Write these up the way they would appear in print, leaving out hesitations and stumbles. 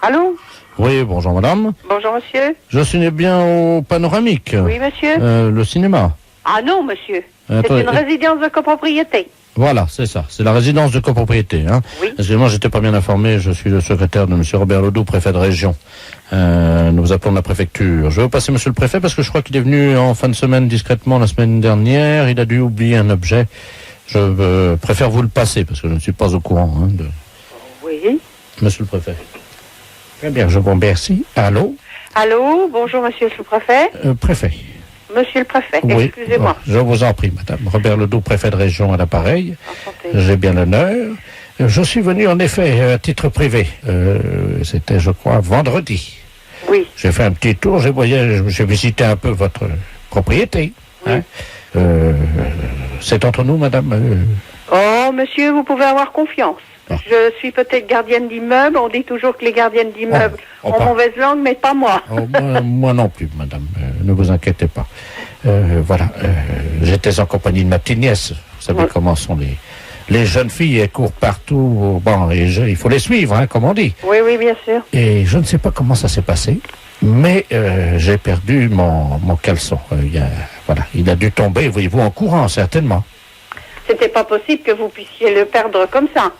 Allô? Oui, bonjour madame. Bonjour monsieur. Je suis bien au Panoramique. Oui monsieur. Le cinéma. Ah non monsieur. Attendez, C'est une résidence de copropriété. Voilà, c'est ça. C'est la résidence de copropriété. Hein. Oui. Excusez-moi, j'étais pas bien informé. Je suis le secrétaire de monsieur Robert Ledoux, préfet de région. Nous appelons de la préfecture. Je vais vous passer monsieur le préfet parce que je crois qu'il est venu en fin de semaine discrètement la semaine dernière. Il a dû oublier un objet. Je préfère vous le passer parce que je ne suis pas au courant. Oui. Monsieur le préfet. Très bien, je vous remercie. Allô? Allô, bonjour monsieur le sous-préfet. Préfet. Monsieur le préfet, Oui. excusez-moi. Je vous en prie, madame. Robert Ledoux, préfet de région à l'appareil. Enchanté. J'ai bien l'honneur. Je suis venu en effet à titre privé. C'était, je crois, vendredi. Oui. J'ai fait un petit tour, j'ai visité un peu votre propriété. Oui. Hein. C'est entre nous, madame. Oh monsieur, vous pouvez avoir confiance. Ah. Je suis peut-être gardienne d'immeuble. On dit toujours que les gardiennes d'immeuble Oh, ont pas. mauvaise langue, mais pas moi. Moi non plus, madame. Ne vous inquiétez pas. Voilà. J'étais en compagnie de ma petite nièce. Vous savez Oui. comment sont les jeunes filles. Elles courent partout. Bon, il faut les suivre, hein, comme on dit. Oui, oui, bien sûr. Et je ne sais pas comment ça s'est passé, mais j'ai perdu mon caleçon. Il a dû tomber, voyez-vous, en courant, certainement. C'était pas possible que vous puissiez le perdre comme ça.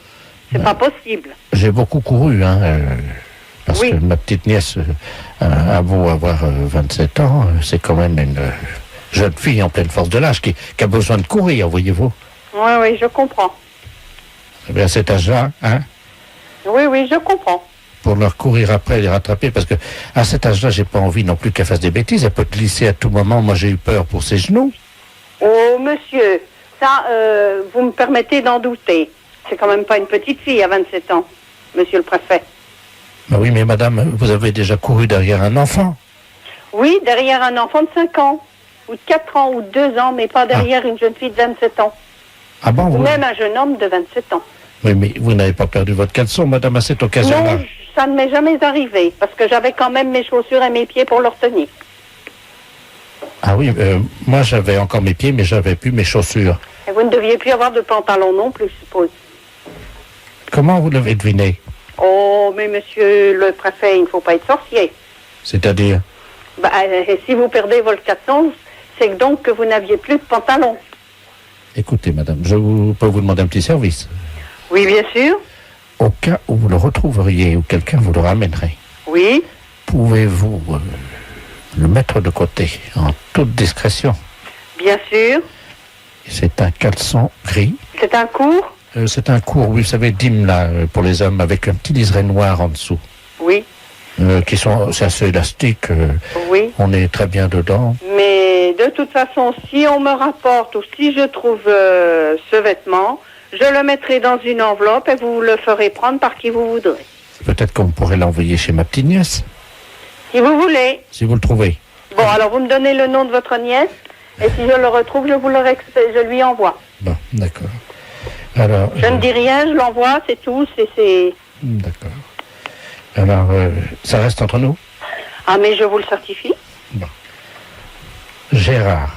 C'est pas possible. J'ai beaucoup couru, parce Oui. que ma petite nièce a beau avoir 27 ans, c'est quand même une jeune fille en pleine force de l'âge qui a besoin de courir, voyez-vous. Oui, oui, je comprends. Eh bien, à cet âge-là, Oui, oui, je comprends. pour leur courir après, les rattraper, parce que à cet âge-là, j'ai pas envie non plus qu'elle fasse des bêtises. Elle peut glisser à tout moment. Moi, j'ai eu peur pour ses genoux. Oh, monsieur, ça, vous me permettez d'en douter. C'est quand même pas une petite fille à 27 ans, monsieur le préfet. Ben oui, mais madame, vous avez déjà couru derrière un enfant. Oui, derrière un enfant de 5 ans, ou de 4 ans, ou de 2 ans, mais pas derrière une jeune fille de 27 ans. Ah bon, Ou vous... même un jeune homme de 27 ans. Oui, mais vous n'avez pas perdu votre caleçon, madame, à cette occasion-là. Non, ça ne m'est jamais arrivé, parce que j'avais quand même mes chaussures et mes pieds pour leur tenir. Ah oui, moi j'avais encore mes pieds, mais j'avais plus mes chaussures. Et vous ne deviez plus avoir de pantalon non plus, je suppose. Comment vous l'avez deviné? Oh, mais monsieur le préfet, il ne faut pas être sorcier. C'est-à-dire? Bah, si vous perdez votre caleçon, c'est donc que vous n'aviez plus de pantalon. Écoutez, madame, peux vous demander un petit service. Oui, bien sûr. Au cas où vous le retrouveriez ou quelqu'un vous le ramènerait, Oui. pouvez-vous le mettre de côté en toute discrétion? Bien sûr. C'est un caleçon gris. C'est un cours? C'est un court, oui, vous savez, dîme là, pour les hommes, avec un petit liseré noir en dessous. Oui. C'est assez élastique. Oui. On est très bien dedans. Mais de toute façon, si on me rapporte ou si je trouve ce vêtement, je le mettrai dans une enveloppe et vous le ferez prendre par qui vous voudrez. Peut-être qu'on pourrait l'envoyer chez ma petite nièce, Si vous voulez. si vous le trouvez. Bon, alors vous me donnez le nom de votre nièce et si je le retrouve, je lui envoie. Bon, d'accord. Alors, Je ne dis rien, je l'envoie, c'est tout. d'accord. Alors, ça reste entre nous? Ah, mais je vous le certifie. Bon. Gérard.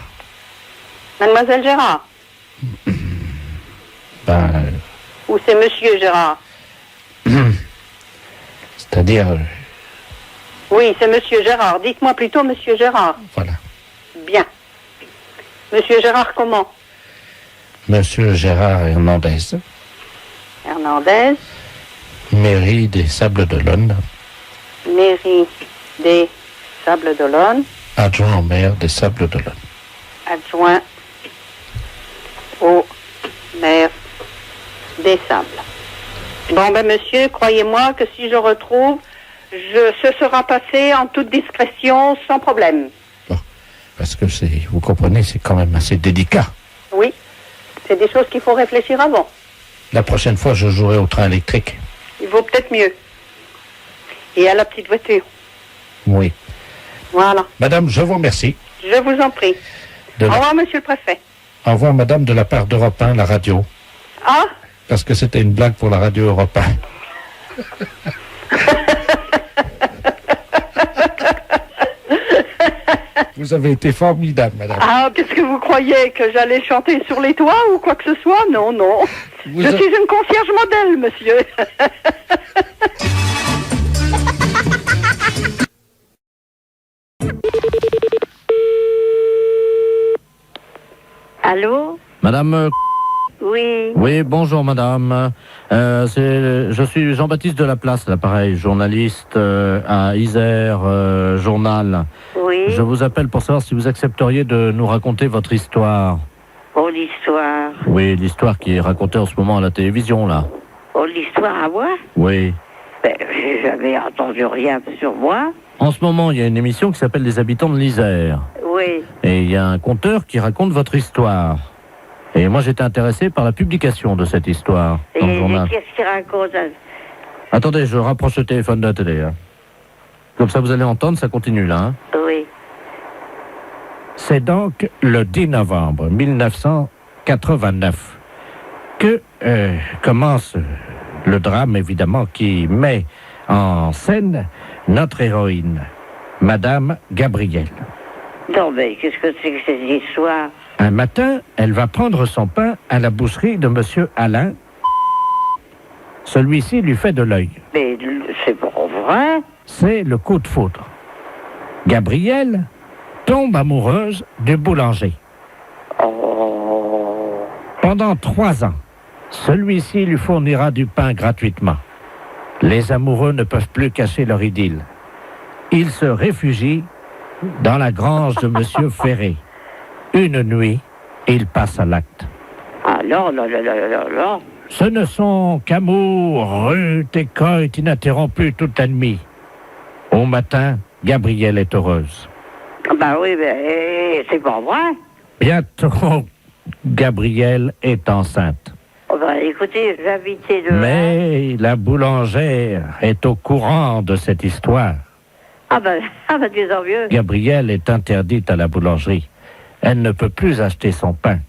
Mademoiselle Gérard. Ou c'est monsieur Gérard? C'est-à-dire, Oui, c'est monsieur Gérard. Dites-moi plutôt monsieur Gérard. voilà. Bien. Monsieur Gérard comment? Monsieur Gérard Hernandez, Hernandez, mairie des Sables d'Olonne, mairie des Sables d'Olonne, adjoint au maire des Sables d'Olonne. adjoint au maire des Sables. Bon, ben monsieur, croyez-moi que si je retrouve, ce sera passé en toute discrétion, sans problème. Bon, parce que vous comprenez, c'est quand même assez délicat. Oui, c'est des choses qu'il faut réfléchir avant. La prochaine fois, je jouerai au train électrique. Il vaut peut-être mieux. Et à la petite voiture. Oui. Voilà. Madame, je vous remercie. Je vous en prie. Au revoir, monsieur le préfet. Au revoir, madame, de la part d'Europe 1, la radio. Ah? Parce que c'était une blague pour la radio Europe 1. Vous avez été formidable, madame. Ah, qu'est-ce que vous croyez? Que j'allais chanter sur les toits ou quoi que ce soit? Non, non. Je suis une concierge modèle, monsieur. Allô? Madame... Oui. Oui, bonjour madame. Je suis Jean-Baptiste Delaplace, l'appareil, journaliste à Isère Journal. Oui. Je vous appelle pour savoir si vous accepteriez de nous raconter votre histoire. Oh, l'histoire. Oui, l'histoire qui est racontée en ce moment à la télévision, là. Oh, l'histoire à moi? Oui. Ben, j'ai jamais entendu rien sur moi. En ce moment, il y a une émission qui s'appelle Les Habitants de l'Isère. Oui. Et il y a un conteur qui raconte votre histoire. Et moi, j'étais intéressé par la publication de cette histoire dans le Et journal. qu'est-ce qu'il raconte? Attendez, je rapproche le téléphone de la télé. Hein. Comme ça, vous allez entendre, ça continue là. Hein. Oui. C'est donc le 10 novembre 1989 que commence le drame, évidemment, qui met en scène notre héroïne, Madame Gabrielle. Non, mais qu'est-ce que c'est que cette histoire? Un matin, elle va prendre son pain à la boucherie de Monsieur Alain. Celui-ci lui fait de l'œil. Mais c'est pas vrai. C'est le coup de foudre. Gabrielle tombe amoureuse du boulanger. Oh. Pendant 3 ans, celui-ci lui fournira du pain gratuitement. Les amoureux ne peuvent plus cacher leur idylle. Ils se réfugient dans la grange de Monsieur Ferré. Une nuit, ils passent à l'acte. Ah non, non, non, non, non, non. Ce ne sont qu'amour, rut et coït ininterrompu toute la nuit. Au matin, Gabrielle est heureuse. Bah oui, mais c'est pas vrai. Bientôt, Gabrielle est enceinte. Oh bah écoutez, j'habitais de... Mais la boulangère est au courant de cette histoire. Ah bah tant mieux. Gabrielle est interdite à la boulangerie. Elle ne peut plus acheter son pain.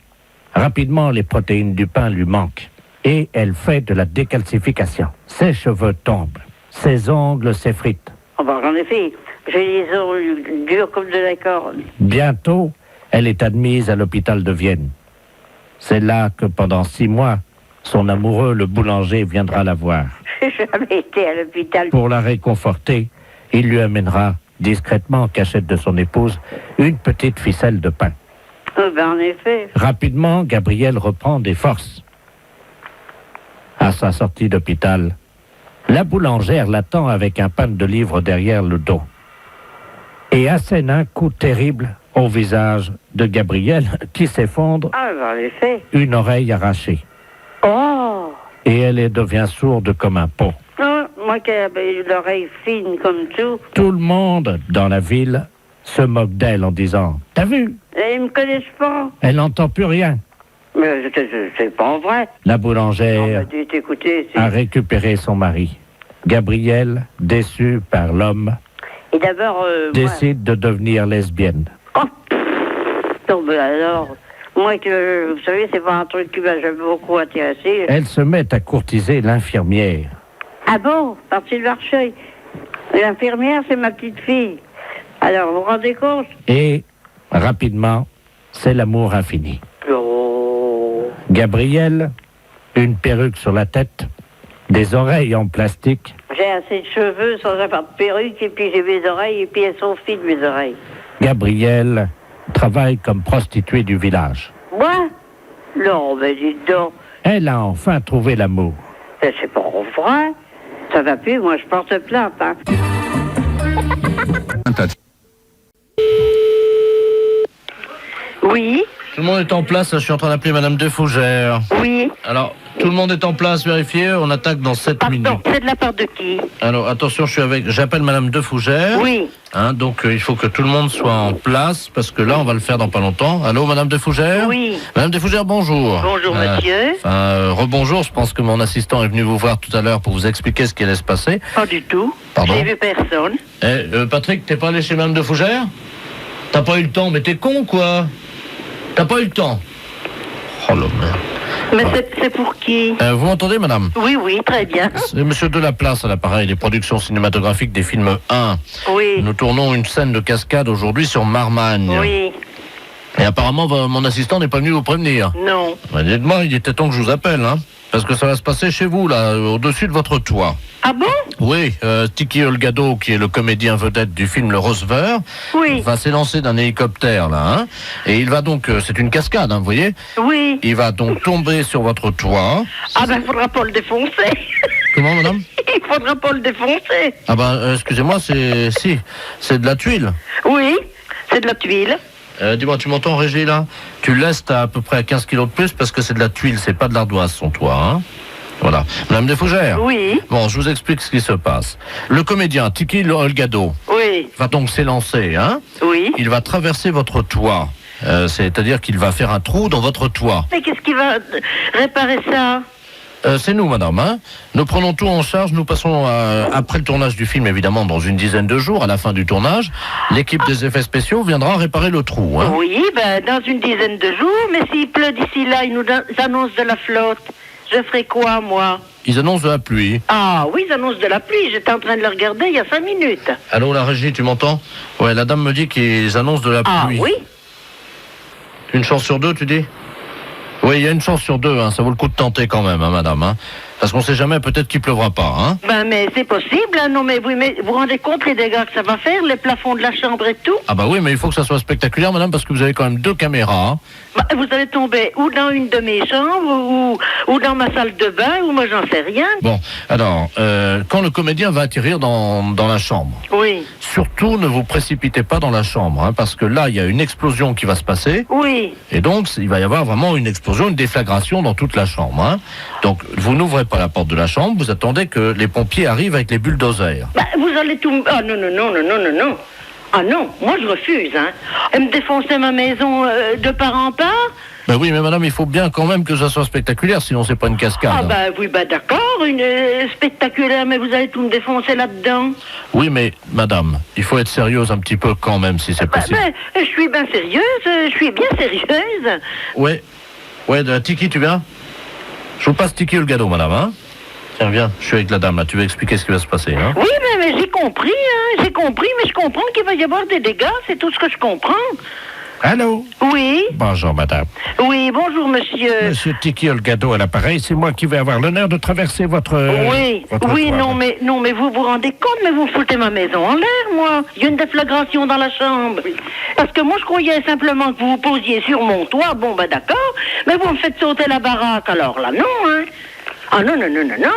Rapidement, les protéines du pain lui manquent. Et elle fait de la décalcification. Ses cheveux tombent. Ses ongles s'effritent. Oh bah en effet, j'ai les ongles durs comme de la corde. Bientôt, elle est admise à l'hôpital de Vienne. C'est là que pendant 6 mois, son amoureux, le boulanger, viendra la voir. J'ai jamais été à l'hôpital. Pour la réconforter, il lui amènera, discrètement en cachette de son épouse, une petite ficelle de pain. Oh ben en effet. Rapidement, Gabrielle reprend des forces. À sa sortie d'hôpital, la boulangère l'attend avec un pain de livre derrière le dos et assène un coup terrible au visage de Gabrielle qui s'effondre, Ah ben en effet. une oreille arrachée. Oh. Et elle devient sourde comme un pot. Non, moi qui avais l'oreille fine comme tout. Tout le monde dans la ville se moque d'elle en disant « T'as vu? Et ils me connaissent pas. Elle n'entend plus rien. » Mais c'est pas vrai. La On boulangère m'a dit, écoutez, a récupéré son mari. Gabrielle, déçue par l'homme, Et d'abord, décide de devenir lesbienne. moi... Oh. Non, mais alors... Moi, que, vous savez, c'est pas un truc qui m'a jamais beaucoup intéressé. Elle se met à courtiser l'infirmière. Ah bon? Partie de Marcheuil. L'infirmière, c'est ma petite fille. Alors, vous vous rendez compte? Et, rapidement, c'est l'amour infini. Oh. Gabrielle, une perruque sur la tête, des oreilles en plastique. J'ai assez de cheveux sans avoir de perruque, et puis j'ai mes oreilles, et puis elles sont fines, mes oreilles. Gabrielle travaille comme prostituée du village. Moi? Non, mais dites donc. Elle a enfin trouvé l'amour. Mais c'est pas vrai. Ça va plus, moi je porte plainte, hein. Oui? Tout le monde est en place, je suis en train d'appeler Madame De Fougère. Oui. Alors, tout le monde est en place, vérifiez, on attaque dans 7 minutes. Pardon, c'est de la part de qui? Alors, attention, j'appelle Madame De Fougère. Oui. Hein, donc, il faut que tout le monde soit en place, parce que là, on va le faire dans pas longtemps. Allô, Madame De Fougère? Oui. Madame De Fougère, bonjour. Bonjour, monsieur. Rebonjour, je pense que mon assistant est venu vous voir tout à l'heure pour vous expliquer ce qui allait se passer. Pas du tout. Pardon? J'ai vu personne. Patrick, t'es pas allé chez Madame De Fougère? T'as pas eu le temps, mais t'es con, quoi? T'as pas eu le temps? Oh là, merde. Mais c'est pour qui? Vous m'entendez, madame? Oui, oui, très bien. C'est monsieur Delaplace à l'appareil des productions cinématographiques des films 1. Oui. Nous tournons une scène de cascade aujourd'hui sur Marmagne. Oui. Et apparemment, mon assistant n'est pas venu vous prévenir. Non. Dites-moi, il était temps que je vous appelle, hein? Parce que ça va se passer chez vous, là, au-dessus de votre toit. Ah bon? Oui, Tiki Olgado, qui est le comédien vedette du film Le Rose Vert, Oui. va s'élancer d'un hélicoptère, là, hein, et il va donc, c'est une cascade, hein, vous voyez? Oui. Il va donc tomber sur votre toit. Ah ben, il faudra pas le défoncer. Comment, madame? Il faudra pas le défoncer. Ah ben, excusez-moi, c'est de la tuile. Oui, c'est de la tuile. Dis-moi, tu m'entends, Régie, là? Tu laisses, t'as à peu près 15 kilos de plus parce que c'est de la tuile, c'est pas de l'ardoise, son toit, hein? Voilà. Madame Desfougères. Oui. Bon, je vous explique ce qui se passe. Le comédien Tiki Olgado Oui. va donc s'élancer, hein? Oui. Il va traverser votre toit. C'est-à-dire qu'il va faire un trou dans votre toit. Mais qu'est-ce qui va réparer ça? C'est nous, madame, hein. Nous prenons tout en charge. Nous passons, après le tournage du film, évidemment, dans une dizaine de jours, à la fin du tournage, l'équipe des effets spéciaux viendra réparer le trou, hein. Oui, ben, dans une dizaine de jours, mais s'il pleut d'ici là, ils nous annoncent de la flotte. Je ferai quoi, moi? Ils annoncent de la pluie. Ah oui, ils annoncent de la pluie. J'étais en train de le regarder il y a 5 minutes. Allô, la régie, tu m'entends? Ouais, la dame me dit qu'ils annoncent de la pluie. Ah oui? Une chance sur deux, tu dis? Oui, il y a une chance sur deux, hein. Ça vaut le coup de tenter quand même, hein, madame, hein. Parce qu'on sait jamais, peut-être qu'il pleuvra pas, hein. Ben, mais c'est possible, hein. Non, mais vous vous rendez compte les dégâts que ça va faire, les plafonds de la chambre et tout? Ah bah oui, mais il faut que ça soit spectaculaire, madame, parce que vous avez quand même 2 caméras, hein. Bah, vous allez tomber ou dans une de mes chambres, ou dans ma salle de bain, ou moi j'en sais rien. Bon, alors, quand le comédien va atterrir dans la chambre, Oui. surtout ne vous précipitez pas dans la chambre, hein, parce que là, il y a une explosion qui va se passer, Oui. et donc il va y avoir vraiment une explosion, une déflagration dans toute la chambre, hein. Donc, vous n'ouvrez pas la porte de la chambre, vous attendez que les pompiers arrivent avec les bulldozers. Bah, vous allez tout... Ah non, non, non, non, non, non, non. Ah non, moi je refuse, hein. Elle me défoncer ma maison de part en part. Ben oui, mais madame, il faut bien quand même que ça soit spectaculaire, sinon c'est pas une cascade. Ah bah oui, bah d'accord, une spectaculaire, mais vous allez tout me défoncer là-dedans. Oui, mais madame, il faut être sérieuse un petit peu quand même, si c'est Bah, possible. je suis bien sérieuse, je suis bien sérieuse. Ouais, Tiki, tu viens? Je vous passe Tiki Olgado, madame, hein? Tiens, viens, je suis avec la dame, là, tu veux expliquer ce qui va se passer, hein? Oui, mais j'ai compris, hein, j'ai compris, mais je comprends qu'il va y avoir des dégâts, c'est tout ce que je comprends. Allô? Oui, Bonjour, madame. oui, bonjour monsieur. Monsieur Tiki Olgado à l'appareil, c'est moi qui vais avoir l'honneur de traverser votre... Oui, votre oui, toit. non, mais vous vous rendez compte, mais vous foutez ma maison en l'air, moi. Il y a une déflagration dans la chambre. Parce que moi, je croyais simplement que vous vous posiez sur mon toit, bon, ben d'accord, mais vous me faites sauter la baraque, alors là, non, hein. Ah non, non, non, non, non.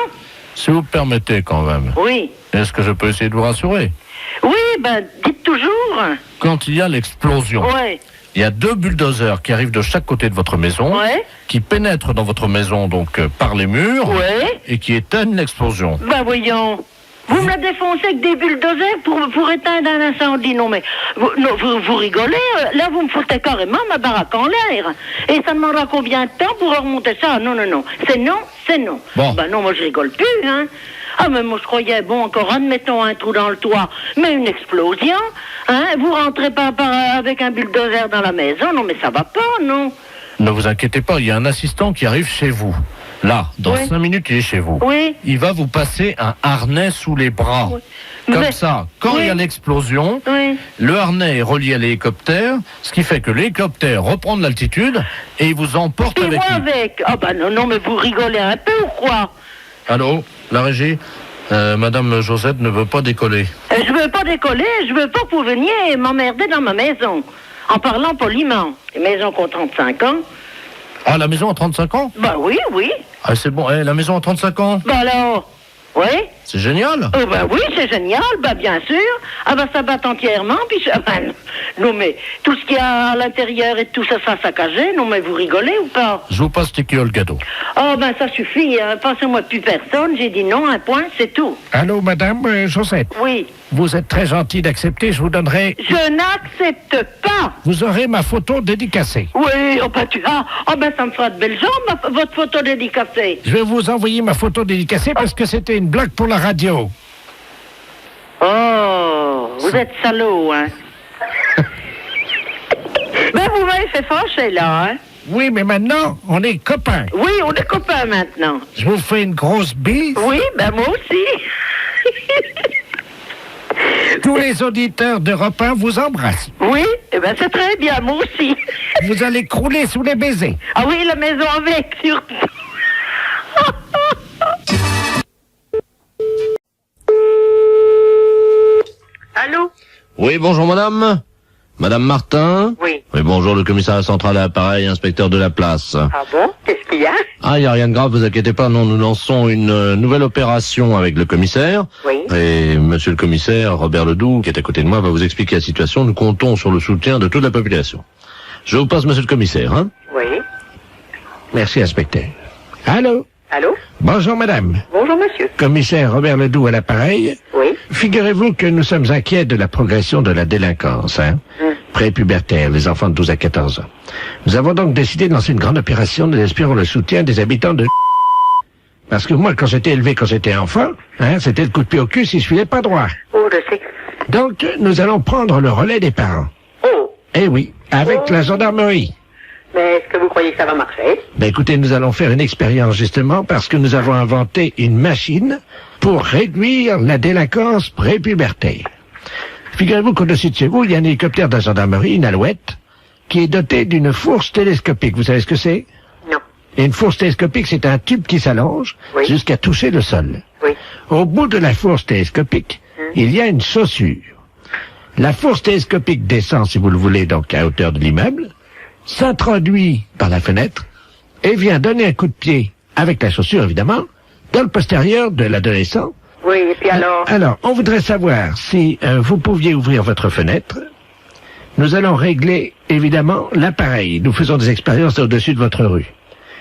Si vous permettez quand même, Oui. est-ce que je peux essayer de vous rassurer? Oui, ben, dites toujours. Quand il y a l'explosion, Ouais. il y a 2 bulldozers qui arrivent de chaque côté de votre maison, Ouais. qui pénètrent dans votre maison donc par les murs, Ouais. et qui éteignent l'explosion. Ben voyons. Vous me la défoncez avec des bulldozers pour éteindre un incendie. Non, mais vous rigolez. Là, vous me foutez carrément ma baraque en l'air. Et ça demandera combien de temps pour remonter ça? Non, non, non. C'est non, c'est non. Bon. Ben non, moi, je rigole plus, hein. Ah, mais moi, je croyais, bon, encore admettons un trou dans le toit, mais une explosion, hein. Vous rentrez pas avec un bulldozer dans la maison. Non, mais ça va pas, non. Ne vous inquiétez pas, il y a un assistant qui arrive chez vous. Là, dans Oui. 5 minutes, il est chez vous. Oui. Il va vous passer un harnais sous les bras. Oui. Comme Mais- ça, quand il y a Oui. l'explosion, Oui. le harnais est relié à l'hélicoptère, ce qui fait que l'hélicoptère reprend de l'altitude et il vous emporte Et avec moi lui. avec. Ah, ben non, non, mais vous rigolez un peu ou quoi? Allô, la régie? Madame Josette ne veut pas décoller. Je veux pas décoller, je veux pas que vous veniez m'emmerder dans ma maison. En parlant poliment. Une maison qui a 35 ans. Ah, la maison a 35 ans? Bah oui, oui. Ah, c'est bon, la maison a 35 ans? Bah alors. Oui? C'est génial. Oh bah oui, c'est génial, bah bien sûr. Ah bah ça bat entièrement, puis ça... ben, non mais, tout ce qu'il y a à l'intérieur et tout ça sera saccagé, non mais vous rigolez ou pas? Je vous passe Tiki Olgado. Oh ben ça suffit, hein. Passez-moi plus personne, j'ai dit non, un point, c'est tout. Allô, madame Josette? Oui. Vous êtes très gentil d'accepter, je vous donnerai... Je n'accepte pas. Vous aurez ma photo dédicacée. Oui, oh ben tu as... Oh ben ça me fera de belles jambes, votre photo dédicacée. Je vais vous envoyer ma photo dédicacée parce que c'était une blague pour la radio. Oh, vous êtes salaud, hein. Ben, vous m'avez fait fâcher, là, hein. Oui, mais maintenant, on est copains. Oui, on est copains maintenant. Je vous fais une grosse bise. Oui, ben moi aussi. Tous les auditeurs d'Europe 1 vous embrassent. Oui, eh ben c'est très bien, moi aussi. Vous allez crouler sous les baisers. Ah oui, la maison avec, surtout. Oui, bonjour madame. Madame Martin. Oui. Oui, bonjour, le commissariat central à l'appareil, inspecteur de la place. Ah bon? Qu'est-ce qu'il y a? Ah, il n'y a rien de grave, vous inquiétez pas, non, nous lançons une nouvelle opération avec le commissaire. Oui. Et monsieur le commissaire, Robert Ledoux, qui est à côté de moi, va vous expliquer la situation. Nous comptons sur le soutien de toute la population. Je vous passe monsieur le commissaire, hein. Oui. Merci, inspecteur. Allô? Allô? Bonjour, madame. Bonjour, monsieur. Commissaire Robert Ledoux à l'appareil. Oui. Figurez-vous que nous sommes inquiets de la progression de la délinquance, pré-pubertaire, les enfants de 12 à 14 ans. Nous avons donc décidé de lancer une grande opération. Nous espérons le soutien des habitants de... Parce que moi, quand j'étais élevé, quand j'étais enfant, c'était le coup de pied au cul s'il ne suivait pas droit. Oh, je sais. Donc, nous allons prendre le relais des parents. Oh. Eh oui, avec la gendarmerie. Mais est-ce que vous croyez que ça va marcher? Ben écoutez, nous allons faire une expérience justement parce que nous avons inventé une machine pour réduire la délinquance pré-pubertaire. Figurez-vous qu'au-dessus de chez vous, il y a un hélicoptère de la gendarmerie, une Alouette, qui est doté d'une fourche télescopique. Vous savez ce que c'est? Non. Et une fourche télescopique, c'est un tube qui s'allonge jusqu'à toucher le sol. Oui. Au bout de la fourche télescopique, il y a une chaussure. La fourche télescopique descend, si vous le voulez, donc à hauteur de l'immeuble, s'introduit par la fenêtre et vient donner un coup de pied, avec la chaussure évidemment, dans le postérieur de l'adolescent. Oui, et puis alors? Alors, on voudrait savoir si vous pouviez ouvrir votre fenêtre. Nous allons régler évidemment l'appareil. Nous faisons des expériences au-dessus de votre rue.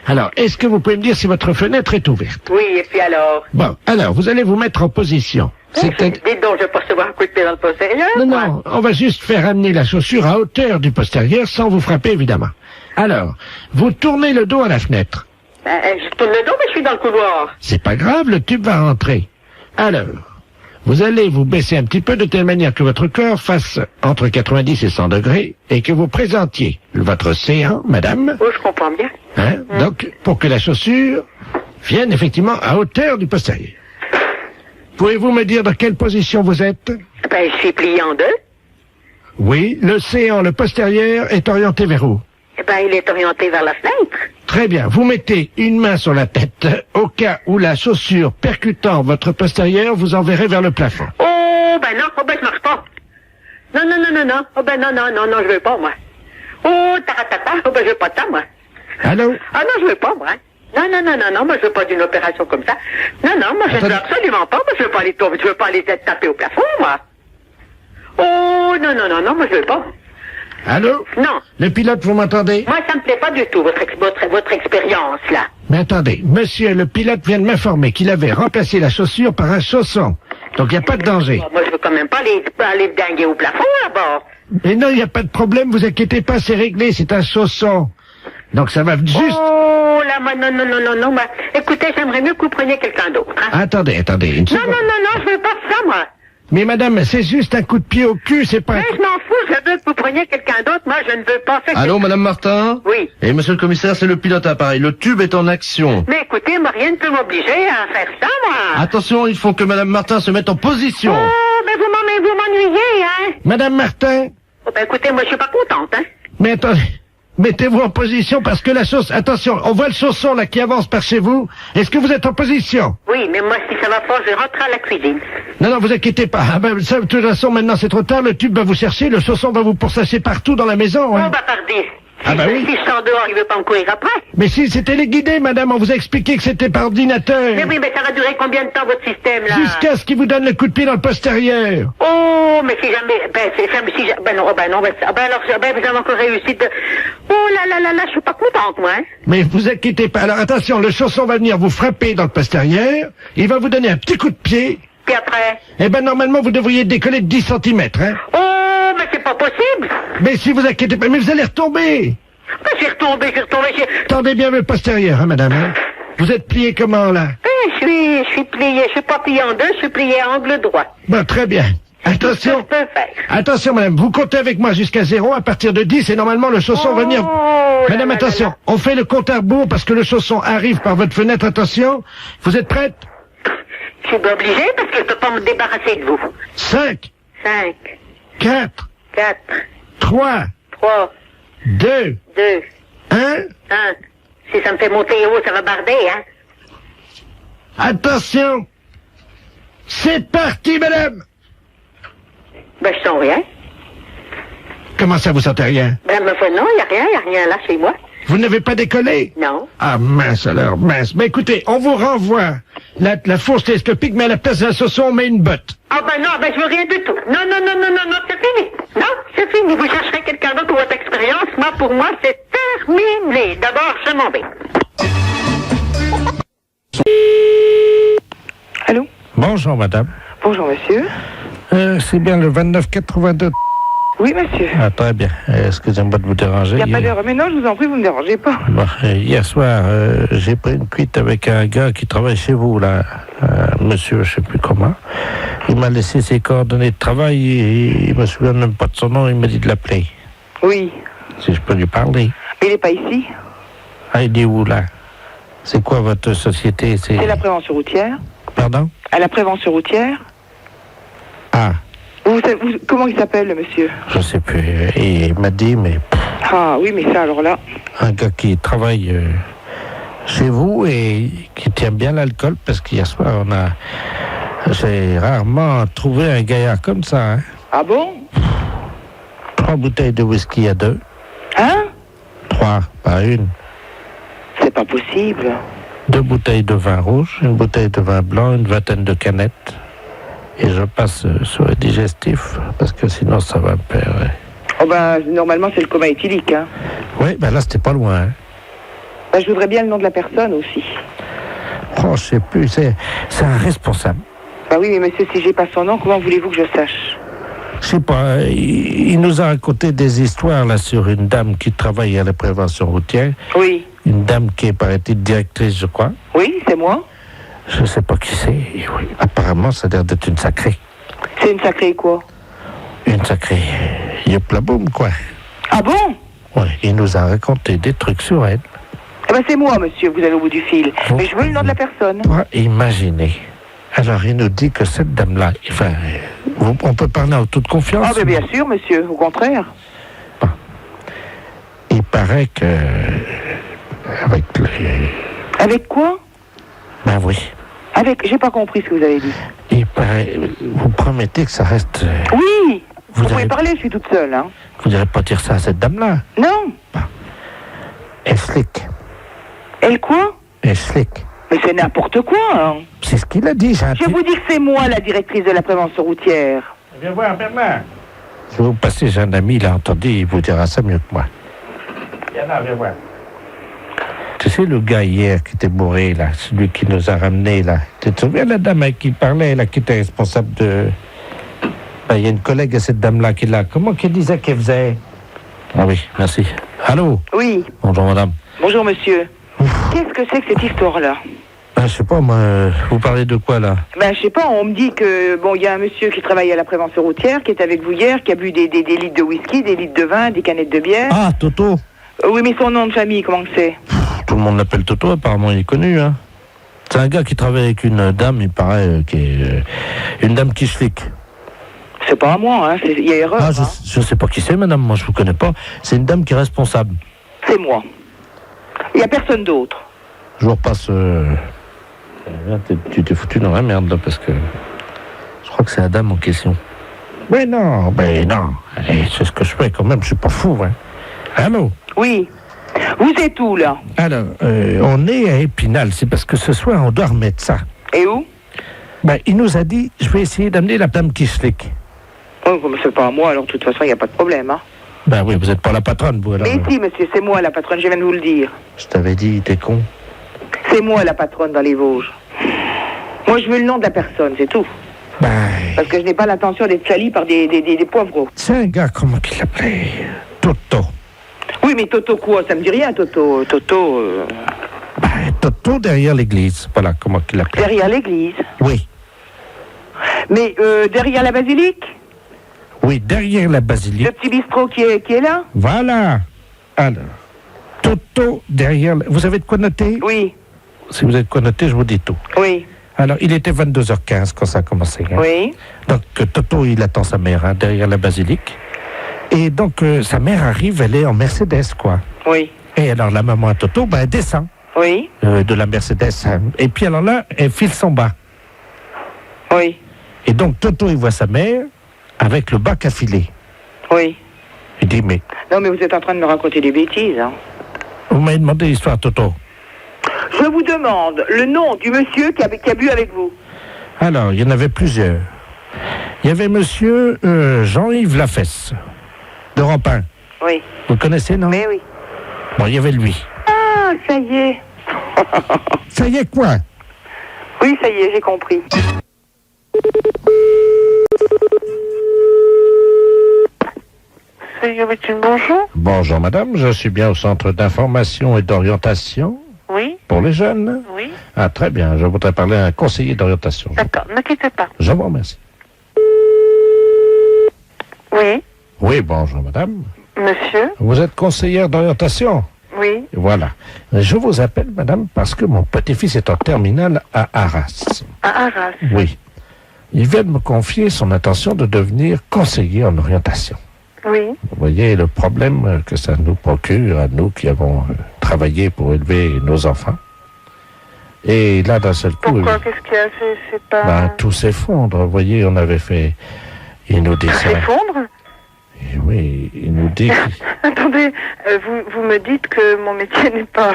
Alors, est-ce que vous pouvez me dire si votre fenêtre est ouverte? Oui, et puis alors? Bon, alors, vous allez vous mettre en position. Dites donc, je vais pas recevoir un coup de pied dans le postérieur. Non, non, on va juste faire amener la chaussure à hauteur du postérieur sans vous frapper, évidemment. Alors, vous tournez le dos à la fenêtre. Je tourne le dos, mais je suis dans le couloir. C'est pas grave, le tube va rentrer. Alors, vous allez vous baisser un petit peu de telle manière que votre corps fasse entre 90 et 100 degrés et que vous présentiez votre séant, madame. Oh, je comprends bien. Donc, pour que la chaussure vienne effectivement à hauteur du postérieur. Pouvez-vous me dire dans quelle position vous êtes? Ben, je suis plié en deux. Oui, le séant, le postérieur, est orienté vers où? Eh ben, il est orienté vers la fenêtre. Très bien. Vous mettez une main sur la tête. Au cas où la chaussure percutant votre postérieur vous enverrait vers le plafond. Oh, ben non. Oh, ben, je marche pas. Non. Oh, ben non, je veux pas, moi. Oh, taratata. Oh, ben, je veux pas de ça, moi. Allô? Ah non, je veux pas, moi. Non, moi, je veux pas d'une opération comme ça. Non, moi, je veux absolument pas. Moi, je veux pas aller être tapé au plafond, moi. Oh, non, moi, je veux pas. Allô? Non. Le pilote, vous m'entendez? Moi, ça me plaît pas du tout, votre expérience, là. Mais attendez, monsieur, le pilote vient de m'informer qu'il avait remplacé la chaussure par un chausson. Donc, il n'y a pas de danger. Moi, je veux quand même pas aller dinguer au plafond, là-bas. Mais non, il n'y a pas de problème, vous inquiétez pas, c'est réglé, c'est un chausson. Donc, ça va juste... Oh, là, moi, non, bah, écoutez, j'aimerais mieux que vous preniez quelqu'un d'autre, hein. Attendez, une seconde. Non, je veux pas de ça, moi. Mais madame, c'est juste un coup de pied au cul, c'est pas... Mais je m'en fous, je veux que vous preniez quelqu'un d'autre, moi, je ne veux pas faire... Allô, madame Martin? Oui. Et monsieur le commissaire, c'est le pilote à l'appareil. Le tube est en action. Mais écoutez, moi, rien ne peut m'obliger à faire ça, moi. Attention, il faut que madame Martin se mette en position. Oh, mais vous m'ennuyez, hein. Madame Martin? Oh, ben, écoutez, moi, je suis pas contente, hein. Mais attendez... Mettez-vous en position parce que la sauce... Attention, on voit le chausson là qui avance par chez vous. Est-ce que vous êtes en position? Oui, mais moi, si ça va pas, je rentre à la cuisine. Non, vous inquiétez pas. Ah ben, ça, de toute façon, maintenant c'est trop tard. Le tube va vous chercher. Le chausson va vous pourchasser partout dans la maison. Hein. Oh, bah, pardis. Ah bah oui. Si je sors dehors, il veut pas me courir après. Mais si, c'était les guidés, madame. On vous a expliqué que c'était par ordinateur. Mais oui, mais ça va durer combien de temps, votre système, là? Jusqu'à ce qu'il vous donne le coup de pied dans le postérieur. Oh, mais si jamais... alors, vous avez encore réussi de... Oh là, je suis pas contente, moi, hein. Mais vous inquiétez pas. Alors, attention, le chausson va venir vous frapper dans le postérieur. Il va vous donner un petit coup de pied. Puis après? Eh ben, normalement, vous devriez décoller de 10 cm, hein. Oh, mais c'est pas possible. Mais si vous inquiétez pas, mais vous allez retomber. Ben, j'ai retombé. Tendez bien le postérieur, hein, madame, hein. Vous êtes plié comment, là? Je suis plié, je suis pas plié en deux, je suis plié à angle droit. Bon, très bien. Attention. Je peux faire. Attention, madame, vous comptez avec moi jusqu'à 0, à partir de 10, et normalement, le chausson va venir... Madame, attention, on fait le compte à rebours parce que le chausson arrive par votre fenêtre, attention. Vous êtes prête? Je suis pas obligée parce que je peux pas me débarrasser de vous. 5. 5. 4. 4. 3. 3. 2. 2. 1. 1. Si ça me fait monter haut, ça va barder, hein. Attention. C'est parti, madame. Ben, je sens rien. Comment ça, vous sentez rien? Ben, non, il n'y a rien là chez moi. Vous n'avez pas décollé? Non. Ah, mince alors, mince. Ben écoutez, on vous renvoie la fourche télescopique, mais à la place d'un saucisson, on met une botte. Ah ben non, je veux rien du tout. Non, c'est fini. Non, c'est fini. Vous chercherez quelqu'un d'autre pour votre expérience. Moi, pour moi, c'est terminé. D'abord, je m'en vais. Allô? Bonjour, madame. Bonjour, monsieur. C'est bien le 2982. Oui, monsieur. Ah, très bien. Excusez-moi de vous déranger. Il n'y a pas d'heure. Mais non, je vous en prie, vous ne me dérangez pas. Bon, hier soir, j'ai pris une cuite avec un gars qui travaille chez vous, là. Monsieur, je sais plus comment. Il m'a laissé ses coordonnées de travail et il me souvient même pas de son nom. Il m'a dit de l'appeler. Oui. Si je peux lui parler. Mais il n'est pas ici. Ah, il est où, là? C'est quoi votre société? C'est la prévention routière. Pardon? À la prévention routière. Ah, Comment il s'appelle, le monsieur? je sais plus. Et il m'a dit, mais Ah, oui, mais ça, alors là. un gars qui travaille chez vous et qui tient bien l'alcool, parce qu'hier soir, j'ai rarement trouvé un gaillard comme ça. Hein. Ah bon? 3 bouteilles de whisky à 2. Hein? 3, pas une. C'est pas possible. 2 bouteilles de vin rouge, une bouteille de vin blanc, une vingtaine de canettes. Et je passe sur le digestif, parce que sinon ça va me perdre. Oh ben, normalement, c'est le coma éthylique, hein. Oui, ben là, c'était pas loin. Hein. Ben, je voudrais bien le nom de la personne aussi. Oh, je sais plus, c'est un responsable. Bah oui, mais monsieur, si j'ai pas son nom, comment voulez-vous que je sache? Je sais pas, il nous a raconté des histoires là sur une dame qui travaille à la prévention routière. Oui. Une dame qui est, paraît-il, directrice, je crois. Oui, c'est moi. Je sais pas qui c'est. Oui. Apparemment, ça a l'air d'être une sacrée. C'est une sacrée quoi? Une sacrée yop-la-boum, quoi. Ah bon? Ouais, il nous a raconté des trucs sur elle. Eh ben, c'est moi, monsieur, vous allez au bout du fil. Bon. Mais je veux le nom de la personne. Toi, imaginez. Alors, il nous dit que cette dame-là, enfin, on peut parler en toute confiance. Ah ben, bien sûr, monsieur, au contraire. Il paraît que... Avec les... Avec quoi? Ben oui. Avec... J'ai pas compris ce que vous avez dit. Il paraît... Vous promettez que ça reste... Oui. Vous pouvez avez- parler, je suis toute seule, hein. Vous n'allez pas dire ça à cette dame-là. Non. Elle slick. Elle quoi? Elle slick. Mais c'est n'importe quoi, hein. C'est ce qu'il a dit, j'ai un Je vous dis que c'est moi, la directrice de la prévention routière. Viens voir, Bernard. Je vais vous passer, j'ai un ami, il a entendu, il vous dira ça mieux que moi. Viens là, viens voir. Tu sais, le gars hier qui était bourré, là, celui qui nous a ramenés, là. Tu te souviens, la dame avec qui parlait, là, qui était responsable de... Ben, il y a une collègue à cette dame-là qui l'a... Comment qu'elle disait qu'elle faisait? Ah oui, merci. Allô? Oui. Bonjour, madame. Bonjour, monsieur. Qu'est-ce que c'est que cette histoire-là? Ben, je sais pas, moi, vous parlez de quoi, là? Ben, je sais pas, on me dit que, bon, il y a un monsieur qui travaille à la prévention routière, qui est avec vous hier, qui a bu des litres de whisky, des litres de vin, des canettes de bière. Ah, Toto. Oui, mais son nom de famille, comment que c'est? Tout le monde l'appelle Toto, apparemment, il est connu, hein. C'est un gars qui travaille avec une dame, il paraît, qui est une dame qui flic. C'est pas à moi, hein, il y a erreur. Ah, hein. je sais pas qui c'est, madame, moi je vous connais pas. C'est une dame qui est responsable. C'est moi. Il y a personne d'autre. Je vous repasse... Là, tu t'es foutu dans la merde, là, parce que... Je crois que c'est la dame en question. Mais non, c'est ce que je fais quand même, je suis pas fou, hein. Allô? Oui. Vous êtes où, là? Alors, on est à Épinal, c'est parce que ce soir, on doit remettre ça. Et où? Ben, il nous a dit, je vais essayer d'amener la dame qui slick. Oh, mais c'est pas à moi, alors de toute façon, il n'y a pas de problème, hein. Ben oui, vous êtes pas la patronne, vous, alors. Mais si, monsieur, c'est moi la patronne, je viens de vous le dire. Je t'avais dit, t'es con. C'est moi la patronne dans les Vosges. Moi, je veux le nom de la personne, c'est tout. Ben, Parce que je n'ai pas l'intention d'être salie par des poivreaux. c'est un gars, comment qu'il l'appelait? Toto. Oui, mais Toto quoi? Ça me dit rien, Toto. Ben, Toto derrière l'église. Voilà, comment qu'il l'appelait. Derrière l'église. Oui. Mais derrière la basilique? Oui, derrière la Le basilique. petit bistrot qui est là? Voilà. Alors, Toto derrière... Vous avez de quoi noter? Oui, Si vous avez de quoi noter, je vous dis tout. oui, Alors, il était 22h15 quand ça a commencé. Hein. oui. Donc, Toto, il attend sa mère hein, derrière la basilique. Et donc, sa mère arrive, elle est en Mercedes, quoi. Oui, Et alors, la maman à Toto, ben, elle descend oui, de la Mercedes. Hein. Et puis, alors là, elle file son bas. oui. Et donc, Toto, il voit sa mère avec le bac à filer. Oui. Il dit, mais Non, mais vous êtes en train de me raconter des bêtises, hein. vous m'avez demandé l'histoire, Toto. Je vous demande le nom du monsieur qui a bu avec vous. Alors, il y en avait plusieurs. Il y avait monsieur Jean-Yves Lafesse, de Rampin. Oui. Vous le connaissez, non? Mais oui. Bon, il y avait lui. Ah, ça y est. Ça y est, quoi? Oui, ça y est, j'ai compris. Bonjour. Bonjour, madame. Je suis bien au centre d'information et d'orientation Oui, pour les jeunes. oui. Ah, très bien. Je voudrais parler à un conseiller d'orientation. D'accord, ne quittez pas. Je vous remercie. Oui, Oui, bonjour, madame. monsieur. Vous êtes conseillère d'orientation? Oui. Voilà. Je vous appelle, madame, parce que mon petit-fils est en terminale à Arras. À Arras. Oui. Il vient de me confier son intention de devenir conseiller en orientation. Oui. Vous voyez le problème que ça nous procure à nous qui avons travaillé pour élever nos enfants. Et là, d'un seul coup, Pourquoi? Qu'est-ce qu'il y a? C'est pas... tout s'effondre. Vous voyez, on avait fait... Il nous dit ça. S'effondre? Et oui, il nous dit... Attendez, vous me dites que mon métier n'est pas...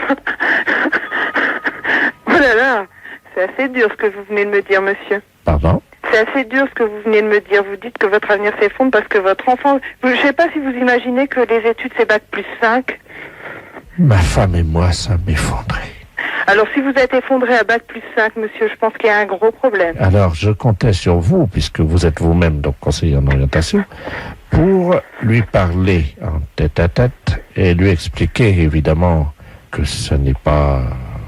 Oh là là, c'est assez dur ce que vous venez de me dire, monsieur. Pardon? C'est assez dur ce que vous venez de me dire. Vous dites que votre avenir s'effondre parce que votre enfant... Je ne sais pas si vous imaginez que les études, c'est bac plus 5. Ma femme et moi, ça m'effondrait. Alors, si vous êtes effondré à bac plus 5, monsieur, je pense qu'il y a un gros problème. Alors, je comptais sur vous, puisque vous êtes vous-même donc conseiller en orientation, pour lui parler en tête-à-tête et lui expliquer, évidemment, que ce n'est pas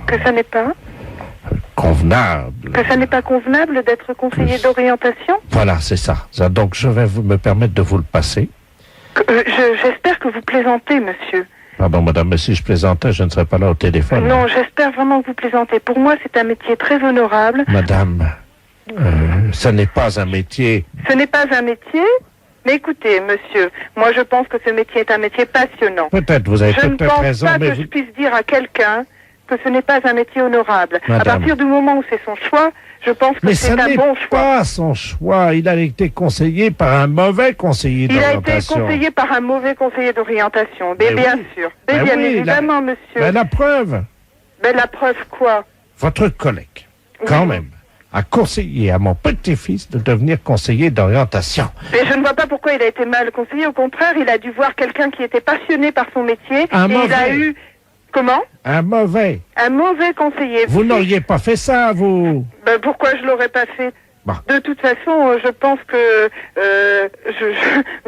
Que ça n'est pas... convenable. Que ça n'est pas convenable d'être conseiller Que- d'orientation? Voilà, c'est ça. Donc, je vais me permettre de vous le passer. J'espère que vous plaisantez, monsieur. Pardon, madame, mais si je plaisantais, je ne serais pas là au téléphone. Non, j'espère vraiment que vous plaisantez. Pour moi, c'est un métier très honorable. Madame, ça n'est pas un métier... Ce n'est pas un métier, mais écoutez, monsieur, moi je pense que ce métier est un métier passionnant. Peut-être, vous avez Je ne peut-être pense raison, pas mais que vous... je puisse dire à quelqu'un que ce n'est pas un métier honorable. Madame. À partir du moment où c'est son choix, je pense que Mais c'est ça un n'est bon choix. pas son choix. Il a été conseillé par un mauvais conseiller Il a été d'orientation. conseillé par un mauvais conseiller d'orientation. Mais Mais bien oui. sûr. Mais Mais bien oui, évidemment, monsieur. Mais la preuve, Mais la preuve quoi? votre collègue, quand Oui. même, a conseillé à mon petit-fils de devenir conseiller d'orientation. Mais je ne vois pas pourquoi il a été mal conseillé. Au contraire, il a dû voir quelqu'un qui était passionné par son métier. Un et il a mauvais. eu... Comment? Un mauvais. Un mauvais conseiller. Vous n'auriez pas fait ça, vous. Ben, pourquoi je l'aurais pas fait? Bon. De toute façon, je pense que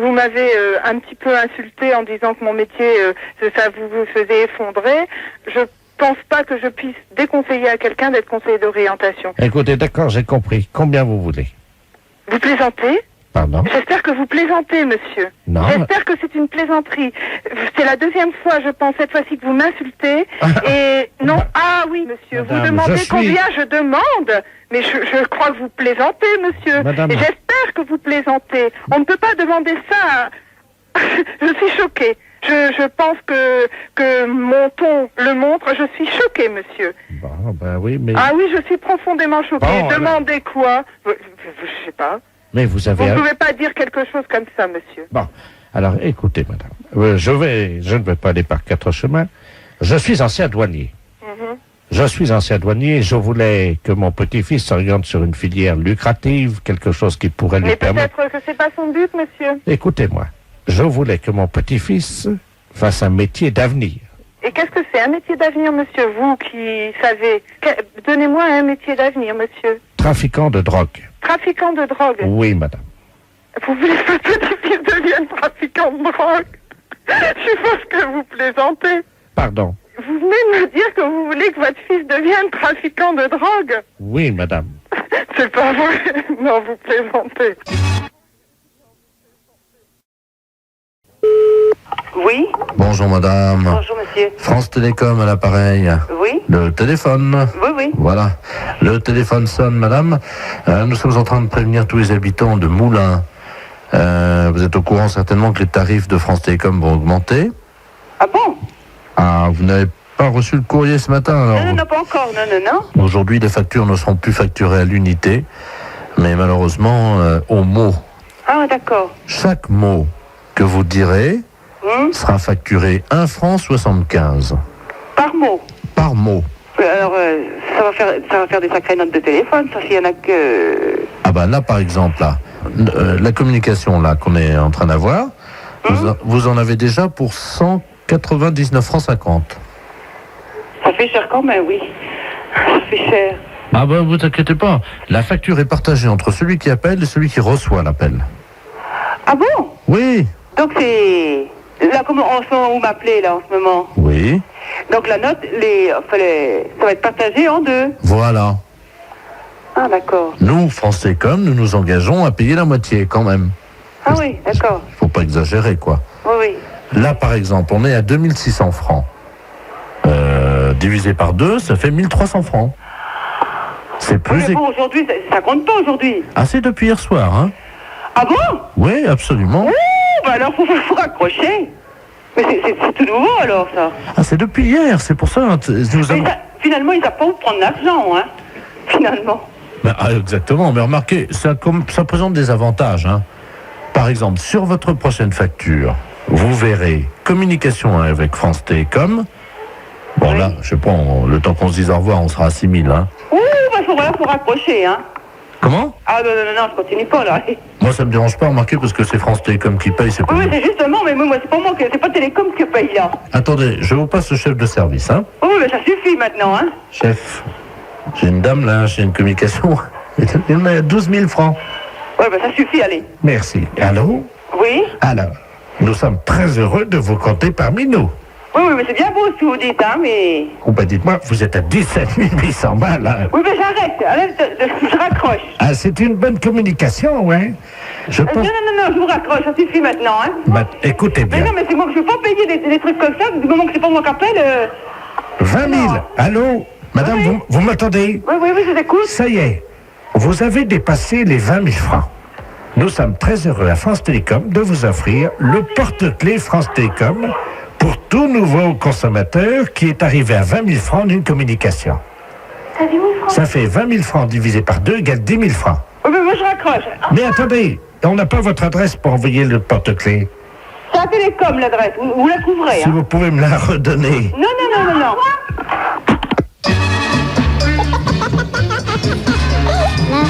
vous m'avez un petit peu insulté en disant que mon métier, ça vous faisait effondrer. Je pense pas que je puisse déconseiller à quelqu'un d'être conseiller d'orientation. Écoutez, d'accord, j'ai compris. Combien vous voulez? Vous plaisantez? Pardon? J'espère que vous plaisantez, monsieur. Non. J'espère que c'est une plaisanterie. C'est la deuxième fois, je pense, cette fois-ci que vous m'insultez. Et non, ah oui, monsieur, Madame, vous demandez je suis- combien je demande. Mais je crois que vous plaisantez, monsieur. Madame. Et j'espère que vous plaisantez. On ne peut pas demander ça. Je suis choquée. Je pense que mon ton le montre. Je suis choquée, monsieur. Bon, ben oui, mais... Ah oui, je suis profondément choquée. Bon, Demandez quoi? Je sais pas. Mais vous Vous avez... ne pouvez pas dire quelque chose comme ça, monsieur. Bon, alors écoutez, madame, je ne vais pas aller par quatre chemins. Je suis ancien douanier. Mhm. Je suis ancien douanier. Je voulais que mon petit-fils s'oriente sur une filière lucrative, quelque chose qui pourrait lui Mais permettre... peut-être que c'est pas son but, monsieur. Écoutez-moi, je voulais que mon petit-fils fasse un métier d'avenir. Et qu'est-ce que c'est un métier d'avenir, monsieur? Vous qui savez. Donnez-moi un métier d'avenir, monsieur. Trafiquant de drogue. Trafiquant de drogue. Oui, madame. Vous voulez que votre petit-fils devienne trafiquant de drogue? Je suppose que vous plaisantez. Pardon. Vous venez de me dire que vous voulez que votre fils devienne trafiquant de drogue? Oui, madame. C'est pas vrai. Non, vous plaisantez. Oui. Bonjour madame. Bonjour, monsieur. France Télécom à l'appareil. Oui. Le téléphone. Oui, oui. Voilà. Le téléphone sonne, madame. Nous sommes en train de prévenir tous les habitants de Moulins. Vous êtes au courant certainement que les tarifs de France Télécom vont augmenter. Ah bon? Ah, vous n'avez pas reçu le courrier ce matin alors Non, pas encore. Non. Aujourd'hui, les factures ne seront plus facturées à l'unité, mais malheureusement au mot. Ah, d'accord. Chaque mot que vous direz sera facturé 1 franc 75 Par mot. par mot. Alors, ça va faire des sacrées notes de téléphone, ça, s'il y en a que... Ah bah là, par exemple, là, la communication là qu'on est en train d'avoir, vous en avez déjà pour 199 francs 50. Ça fait cher quand même, oui. Ça fait cher. Ah ben vous inquiétez pas, la facture est partagée entre celui qui appelle et celui qui reçoit l'appel. Ah bon? Oui. Donc c'est... Là, comment vous m'appelez, là, en ce moment? Oui. Donc la note, ça va être partagé en deux. Voilà. Ah, d'accord. Nous, France Télécom, nous nous engageons à payer la moitié quand même. Ah oui, d'accord. Faut pas exagérer, quoi. Oui, oui. Là, par exemple, on est à 2600 francs. Divisé par 2, ça fait 1300 francs. C'est Oui, plus... mais bon, aujourd'hui, ça compte pas, aujourd'hui. Ah, c'est depuis hier soir, hein? Ah bon? Oui, absolument. Ouh, bah alors, faut raccrocher. Mais c'est tout nouveau, alors, ça. Ah, c'est depuis hier, c'est pour ça. Finalement, ils n'ont pas où prendre l'argent, hein. Finalement. Ben, exactement, mais remarquez, ça présente des avantages, hein. Par exemple, sur votre prochaine facture, vous verrez communication avec France Télécom. Bon, là, je sais pas, le temps qu'on se dise au revoir, on sera à 6000, hein. Ouh, bah faut raccrocher, hein. Comment? Ah non, je continue pas, là. Moi, ça me dérange pas, remarquez, parce que c'est France Télécom qui paye, c'est pas Oui, nous. c'est justement, mais moi, c'est pas moi, c'est pas Télécom qui paye, là. Attendez, je vous passe le chef de service, hein. Oui, mais ça suffit maintenant, hein. Chef, j'ai une dame, là, j'ai une communication. Il en a 12 000 francs. Oui, bah ça suffit, allez. Merci. Allô? Oui? Alors, nous sommes très heureux de vous compter parmi nous. Oui, mais c'est bien beau ce que vous dites, hein, mais... Oh, ben dites-moi, vous êtes à 17 800 balles. Hein. Oui, mais j'arrête, allez, je raccroche. Ah, c'est une bonne communication, ouais. Je pense... Non, je vous raccroche, ça suffit maintenant, hein. Bah, écoutez bien. Mais non, mais c'est moi que je ne veux pas payer des trucs comme ça, du moment que c'est pas moi qui appelle... 20 000. Non. Allô? Madame, Oui. vous m'entendez? Oui, je vous écoute. Ça y est, vous avez dépassé les 20 000 francs. Nous sommes très heureux à France Télécom de vous offrir le porte-clés France Télécom pour tout nouveau consommateur qui est arrivé à 20 000 francs d'une communication. Ça fait 20 000 francs divisé par 2 égale 10 000 francs. Oui, mais moi je raccroche. Mais attendez, on n'a pas votre adresse pour envoyer le porte-clés. C'est à Télécom l'adresse, vous la trouverez, Si hein. vous pouvez me la redonner. Non.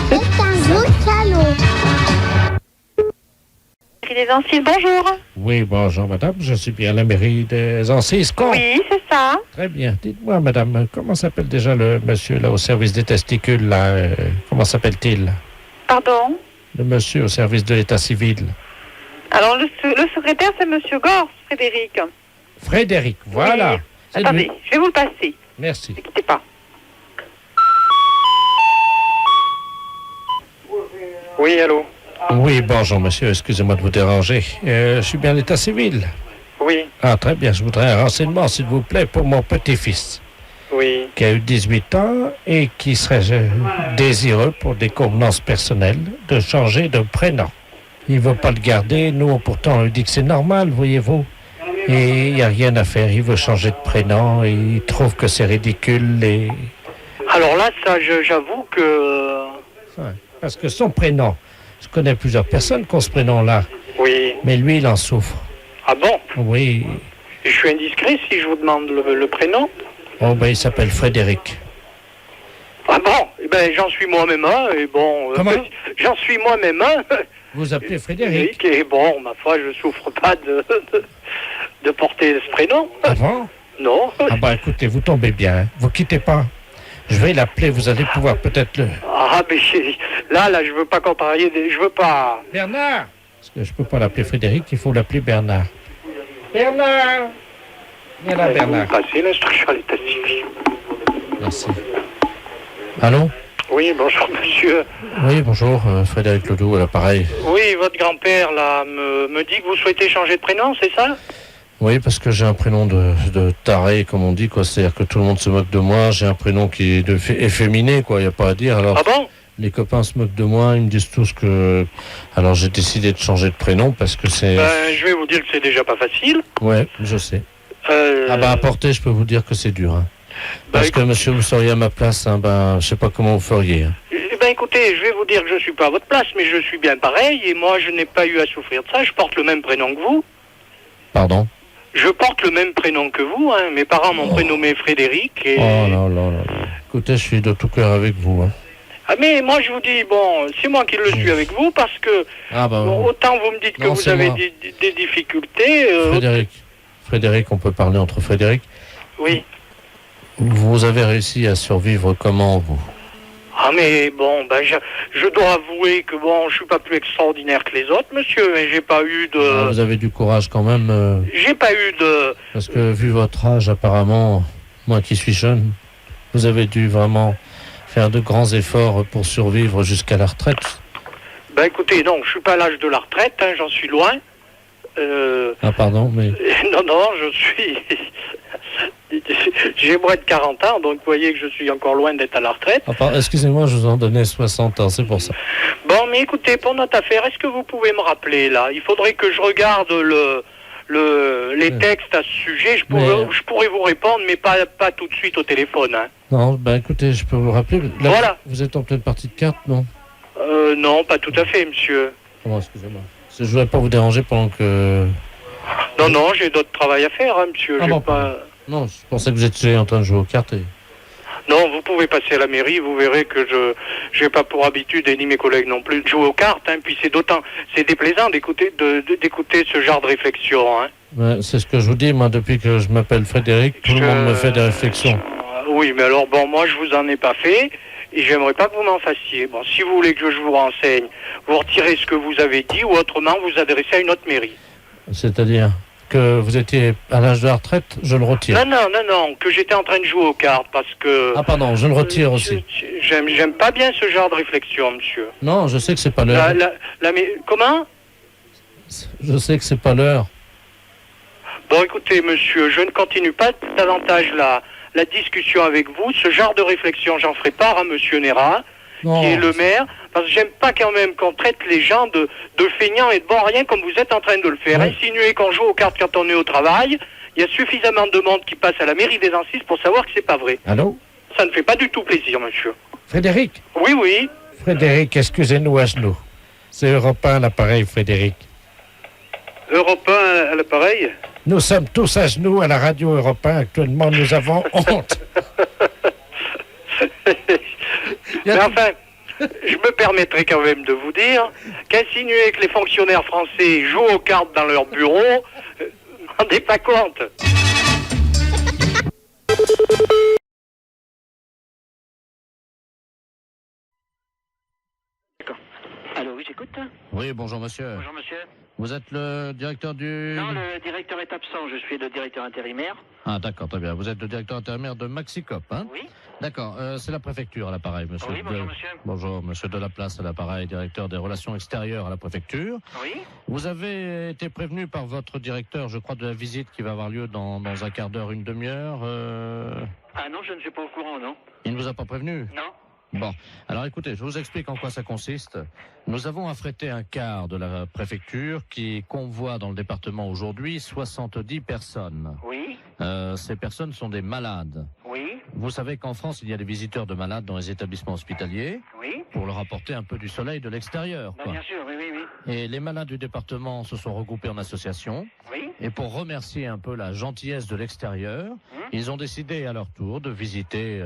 C'est un beau salaud. Des Ancises, bonjour. Oui, bonjour, madame. Je suis bien à la mairie des Ancises. Oui, c'est ça. Très bien. Dites-moi, madame, comment s'appelle déjà le monsieur là au service des testicules là comment s'appelle-t-il? Pardon. Le monsieur au service de l'état civil. Alors, le secrétaire, c'est Monsieur Gors, Frédéric. Frédéric, voilà. Oui. C'est Attendez, lui. je vais vous le passer. Merci. Ne quittez pas. Oui, allô? Oui, bonjour, monsieur. Excusez-moi de vous déranger. Je suis bien à l'état civil. Oui, Ah, très bien. Je voudrais un renseignement, s'il vous plaît, pour mon petit-fils, oui. qui a eu 18 ans et qui serait désireux, pour des convenances personnelles, de changer de prénom. Il ne veut pas le garder. Nous, pourtant, on lui dit que c'est normal, voyez-vous. Et il n'y a rien à faire. Il veut changer de prénom et il trouve que c'est ridicule. Et... Alors là, ça, j'avoue que... Ouais, parce que son prénom, je connais plusieurs personnes qui ont ce prénom-là, Oui. mais lui, il en souffre. Ah bon? Oui. Je suis indiscret si je vous demande le prénom? Oh, ben, il s'appelle Frédéric. Ah bon? Eh ben, j'en suis moi-même un, et bon... Comment? J'en suis moi-même un. Vous appelez Frédéric? Et bon, ma foi, je souffre pas de porter ce prénom. Ah bon? Non. Ah bah écoutez, vous tombez bien, hein. Vous quittez pas. Je vais l'appeler, vous allez pouvoir peut-être le... Ah, mais là, je veux pas contrarier je veux pas... Bernard! Parce que je peux pas l'appeler Frédéric, il faut l'appeler Bernard. Bernard! Viens là, Bernard. Passer l'instruction à l'état civil. Merci. Allô? Oui, bonjour, monsieur. Oui, bonjour, Frédéric Ledoux, à l'appareil. Oui, votre grand-père, là, me dit que vous souhaitez changer de prénom, c'est ça? Oui, parce que j'ai un prénom de taré, comme on dit, quoi. C'est-à-dire que tout le monde se moque de moi. J'ai un prénom qui est efféminé, quoi. Il n'y a pas à dire. Alors, Ah bon? les copains se moquent de moi. Ils me disent tous que... Alors, j'ai décidé de changer de prénom parce que c'est... Ben, je vais vous dire que c'est déjà pas facile. Ouais, je sais. Euh... Ah bah, à porter, je peux vous dire que c'est dur, hein. Parce que, monsieur, vous seriez à ma place, hein, ben, je sais pas comment vous feriez. Hein. Eh ben, écoutez, je vais vous dire que je suis pas à votre place, mais je suis bien pareil, et moi, je n'ai pas eu à souffrir de ça. Je porte le même prénom que vous. Pardon? Je porte le même prénom que vous, hein. Mes parents m'ont prénommé Frédéric, et... Oh là là là. Écoutez, je suis de tout cœur avec vous, hein. Ah, mais moi, je vous dis, bon, c'est moi qui le suis avec vous, parce que... Ah bah bon, autant vous me dites que non, vous c'est avez moi. des difficultés... Frédéric, on peut parler entre Frédéric. Oui. Vous avez réussi à survivre comment, vous? Ah, mais bon, ben, je dois avouer que bon, je suis pas plus extraordinaire que les autres, monsieur, mais j'ai pas eu de... Ah, vous avez du courage quand même. J'ai pas eu de... Parce que vu votre âge, apparemment, moi qui suis jeune, vous avez dû vraiment faire de grands efforts pour survivre jusqu'à la retraite. Ben, écoutez, non, je suis pas à l'âge de la retraite, hein, j'en suis loin. Ah, pardon, mais... Non, je suis... J'ai moins de 40 ans, donc vous voyez que je suis encore loin d'être à la retraite. Ah, excusez-moi, je vous en donnais 60 ans, c'est pour ça. Bon, mais écoutez, pour notre affaire, est-ce que vous pouvez me rappeler, là? Il faudrait que je regarde les textes à ce sujet. Je pourrais vous répondre, mais pas tout de suite au téléphone, hein. Non, ben écoutez, je peux vous rappeler... Là, voilà. Vous êtes en pleine partie de cartes, non? Non, pas tout à fait, monsieur. Comment, excusez-moi. Je ne voudrais pas vous déranger pendant que... Non, j'ai d'autres travail à faire, hein, monsieur. Ah, j'ai bon, pas... Non, je pensais que vous étiez en train de jouer aux cartes et... Non, vous pouvez passer à la mairie, vous verrez que je n'ai pas pour habitude, et ni mes collègues non plus, de jouer aux cartes, hein, puis c'est déplaisant d'écouter ce genre de réflexion, hein. Ouais, c'est ce que je vous dis, moi, depuis que je m'appelle Frédéric, tout le monde me fait des réflexions. Oui, mais alors, bon, moi, je vous en ai pas fait, et j'aimerais pas que vous m'en fassiez. Bon, si vous voulez que je vous renseigne, vous retirez ce que vous avez dit, ou autrement, vous adressez à une autre mairie. C'est-à-dire que vous étiez à l'âge de la retraite, je le retire. Non, que j'étais en train de jouer aux cartes, parce que... Ah pardon, je le retire aussi. J'aime pas bien ce genre de réflexion, monsieur. Non, je sais que c'est pas l'heure. Comment? Je sais que c'est pas l'heure. Bon, écoutez, monsieur, je ne continue pas davantage la discussion avec vous. Ce genre de réflexion, j'en ferai part à monsieur Néra, qui est le maire, parce que j'aime pas quand même qu'on traite les gens de feignants et de bons rien comme vous êtes en train de le faire. Ouais. Insinuer qu'on joue aux cartes quand on est au travail, il y a suffisamment de monde qui passe à la mairie des Ancises pour savoir que c'est pas vrai. Allô? Ça ne fait pas du tout plaisir, monsieur. Frédéric? Oui. Frédéric, excusez-nous à genoux. C'est Europe 1 l'appareil, Frédéric. Europe 1 à l'appareil? Nous sommes tous à genoux à la radio Europe 1. Actuellement, nous avons honte. Mais enfin, je me permettrai quand même de vous dire qu'insinuer que les fonctionnaires français jouent aux cartes dans leur bureau, vous ne rendez pas compte. Allô, oui, j'écoute. Oui, bonjour monsieur. Bonjour, monsieur. Vous êtes le directeur du... Non, le directeur est absent, je suis le directeur intérimaire. Ah d'accord, très bien. Vous êtes le directeur intérimaire de Maxicop, hein? Oui. D'accord, c'est la préfecture à l'appareil, monsieur. Oui, bonjour, monsieur. Bonjour, monsieur Delaplace à l'appareil, directeur des relations extérieures à la préfecture. Oui. Vous avez été prévenu par votre directeur, je crois, de la visite qui va avoir lieu dans un quart d'heure, une demi-heure. Ah non, je ne suis pas au courant, non. Il ne vous a pas prévenu? Non. Bon, alors écoutez, je vous explique en quoi ça consiste. Nous avons affrété un car de la préfecture qui convoie dans le département aujourd'hui 70 personnes. Oui. Ces personnes sont des malades. Oui. Vous savez qu'en France, il y a des visiteurs de malades dans les établissements hospitaliers Oui. pour leur apporter un peu du soleil de l'extérieur. Bah, Quoi. bien sûr, oui. Et les malades du département se sont regroupés en association. Oui. Et pour remercier un peu la gentillesse de l'extérieur, ils ont décidé à leur tour de visiter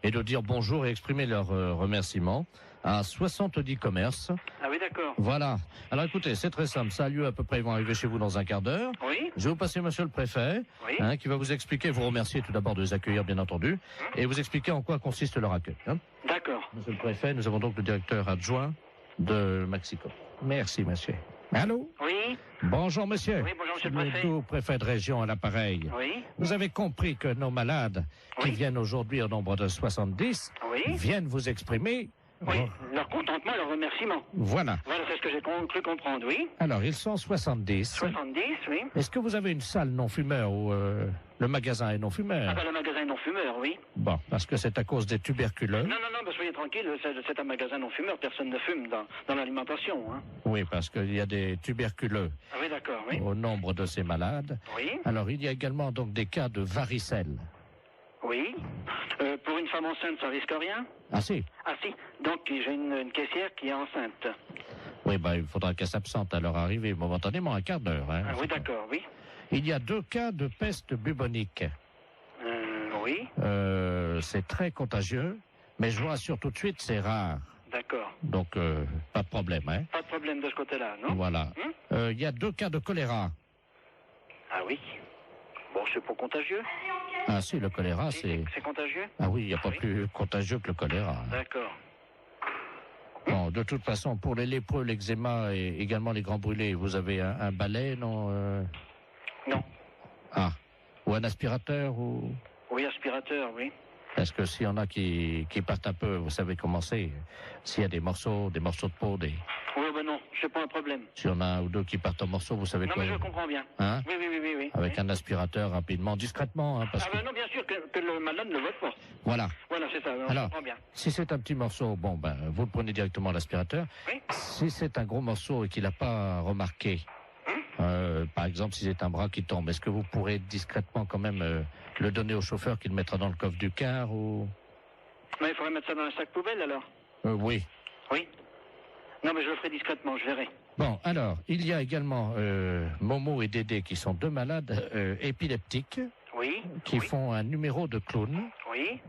et de dire bonjour et exprimer leur remerciement à 70 commerces. Ah oui, d'accord. Voilà. Alors écoutez, c'est très simple. Ça a lieu à peu près, ils vont arriver chez vous dans un quart d'heure. Oui. Je vais vous passer monsieur le préfet, Oui. qui va vous expliquer, vous remercier tout d'abord de les accueillir, bien entendu, et vous expliquer en quoi consiste leur accueil. Hein. D'accord. Monsieur le préfet, nous avons donc le directeur adjoint de Maxicop. Merci, monsieur. Allô? Oui. Bonjour, monsieur. Oui, bonjour, monsieur le préfet. Tout préfet de région à l'appareil. Oui. Vous avez compris que nos malades, qui viennent aujourd'hui au nombre de 70, viennent vous exprimer... Oui, leur contentement et leur remerciement. Voilà. Voilà, c'est ce que j'ai cru comprendre, oui. Alors, ils sont 70. 70, oui. Est-ce que vous avez une salle non-fumeur où le magasin est non-fumeur? Ah ben, le magasin non-fumeur, oui. Bon, parce que c'est à cause des tuberculeux. Non, ben, soyez tranquille, c'est un magasin non-fumeur, personne ne fume dans l'alimentation, hein. Oui, parce qu'il y a des tuberculeux Ah oui, d'accord, oui. au nombre de ces malades. Oui. Alors, il y a également donc des cas de varicelle. Oui. Pour une femme enceinte, ça risque rien? Ah si. Ah si. Donc j'ai une caissière qui est enceinte. Oui, il faudra qu'elle s'absente à leur arrivée momentanément, un quart d'heure. Hein, oui, d'accord, oui. Il y a 2 cas de peste bubonique. Oui. C'est très contagieux, mais je vous rassure tout de suite, c'est rare. D'accord. Donc, pas de problème. Hein. Pas de problème de ce côté-là, non? Voilà. Il y a 2 cas de choléra. Ah oui. Bon, c'est pas contagieux? Ah si, le choléra, c'est... C'est contagieux? Ah oui, il n'y a pas plus contagieux que le choléra. D'accord. Bon, de toute façon, pour les lépreux, l'eczéma et également les grands brûlés, vous avez un balai, non Non. Ah. Ou un aspirateur ou... Oui, aspirateur, oui. Parce que s'il y en a qui partent un peu, vous savez comment c'est. S'il y a des morceaux de peau, Oui, ben non, c'est pas un problème. S'il y en a un ou 2 qui partent en morceaux, vous savez non, quoi. Non, mais je comprends bien. Hein? Oui. Avec un aspirateur, rapidement, discrètement. Hein, parce non, bien sûr que le malade ne le vote pas. Voilà. Voilà, c'est ça, alors, je comprends bien. Si c'est un petit morceau, vous le prenez directement à l'aspirateur. Oui. Si c'est un gros morceau et qu'il n'a pas remarqué, par exemple, si c'est un bras qui tombe, est-ce que vous pourrez discrètement quand même le donner au chauffeur qui le mettra dans le coffre du car ou... Mais il faudrait mettre ça dans un sac poubelle, alors? Oui. Oui. Non, mais je le ferai discrètement, je verrai. Bon, alors, il y a également Momo et Dédé qui sont 2 malades épileptiques. Oui. Qui font un numéro de clown. Oui.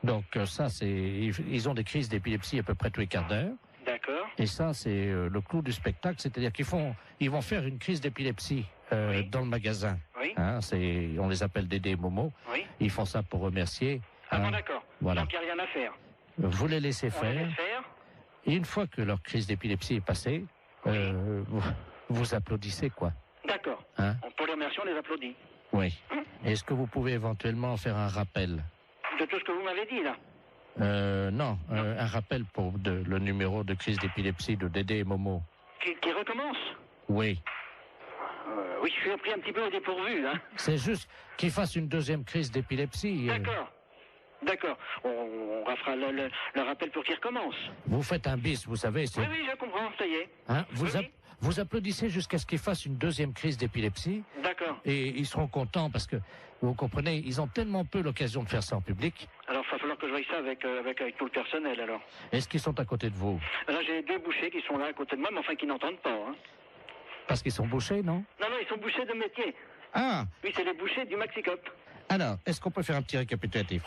Donc ça, ils ont des crises d'épilepsie à peu près tous les quarts d'heure. D'accord. Et ça, c'est le clou du spectacle, c'est-à-dire ils vont faire une crise d'épilepsie dans le magasin. Oui. Hein, on les appelle Dédé et Momo. Oui. Ils font ça pour remercier. Ah bon, d'accord. Voilà. Donc il n'y a rien à faire. Vous les laissez On faire. les laisse faire. Et une fois que leur crise d'épilepsie est passée, vous applaudissez, quoi. D'accord. Hein? Pour les remercier, on les applaudit. Oui. Est-ce que vous pouvez éventuellement faire un rappel? De tout ce que vous m'avez dit, là? Non. Un rappel pour le numéro de crise d'épilepsie de Dédé et Momo. Qui recommence? Oui. Oui, je suis pris un petit peu au dépourvu, hein. C'est juste qu'ils fassent une 2e crise d'épilepsie. D'accord. On fera le rappel pour qu'ils recommencent. Vous faites un bis, vous savez. Oui, je comprends, ça y est. Hein, vous applaudissez jusqu'à ce qu'ils fassent une 2e crise d'épilepsie. D'accord. Et ils seront contents parce que, vous comprenez, ils ont tellement peu l'occasion de faire ça en public. Alors, il va falloir que je voie ça avec tout le personnel, alors. Est-ce qu'ils sont à côté de vous? Là, j'ai 2 bouchers qui sont là à côté de moi, mais enfin qui n'entendent pas, hein. Parce qu'ils sont bouchés, non? Non, ils sont bouchers de métier. Ah! Oui, c'est les bouchers du Maxicop. Alors, est-ce qu'on peut faire un petit récapitulatif?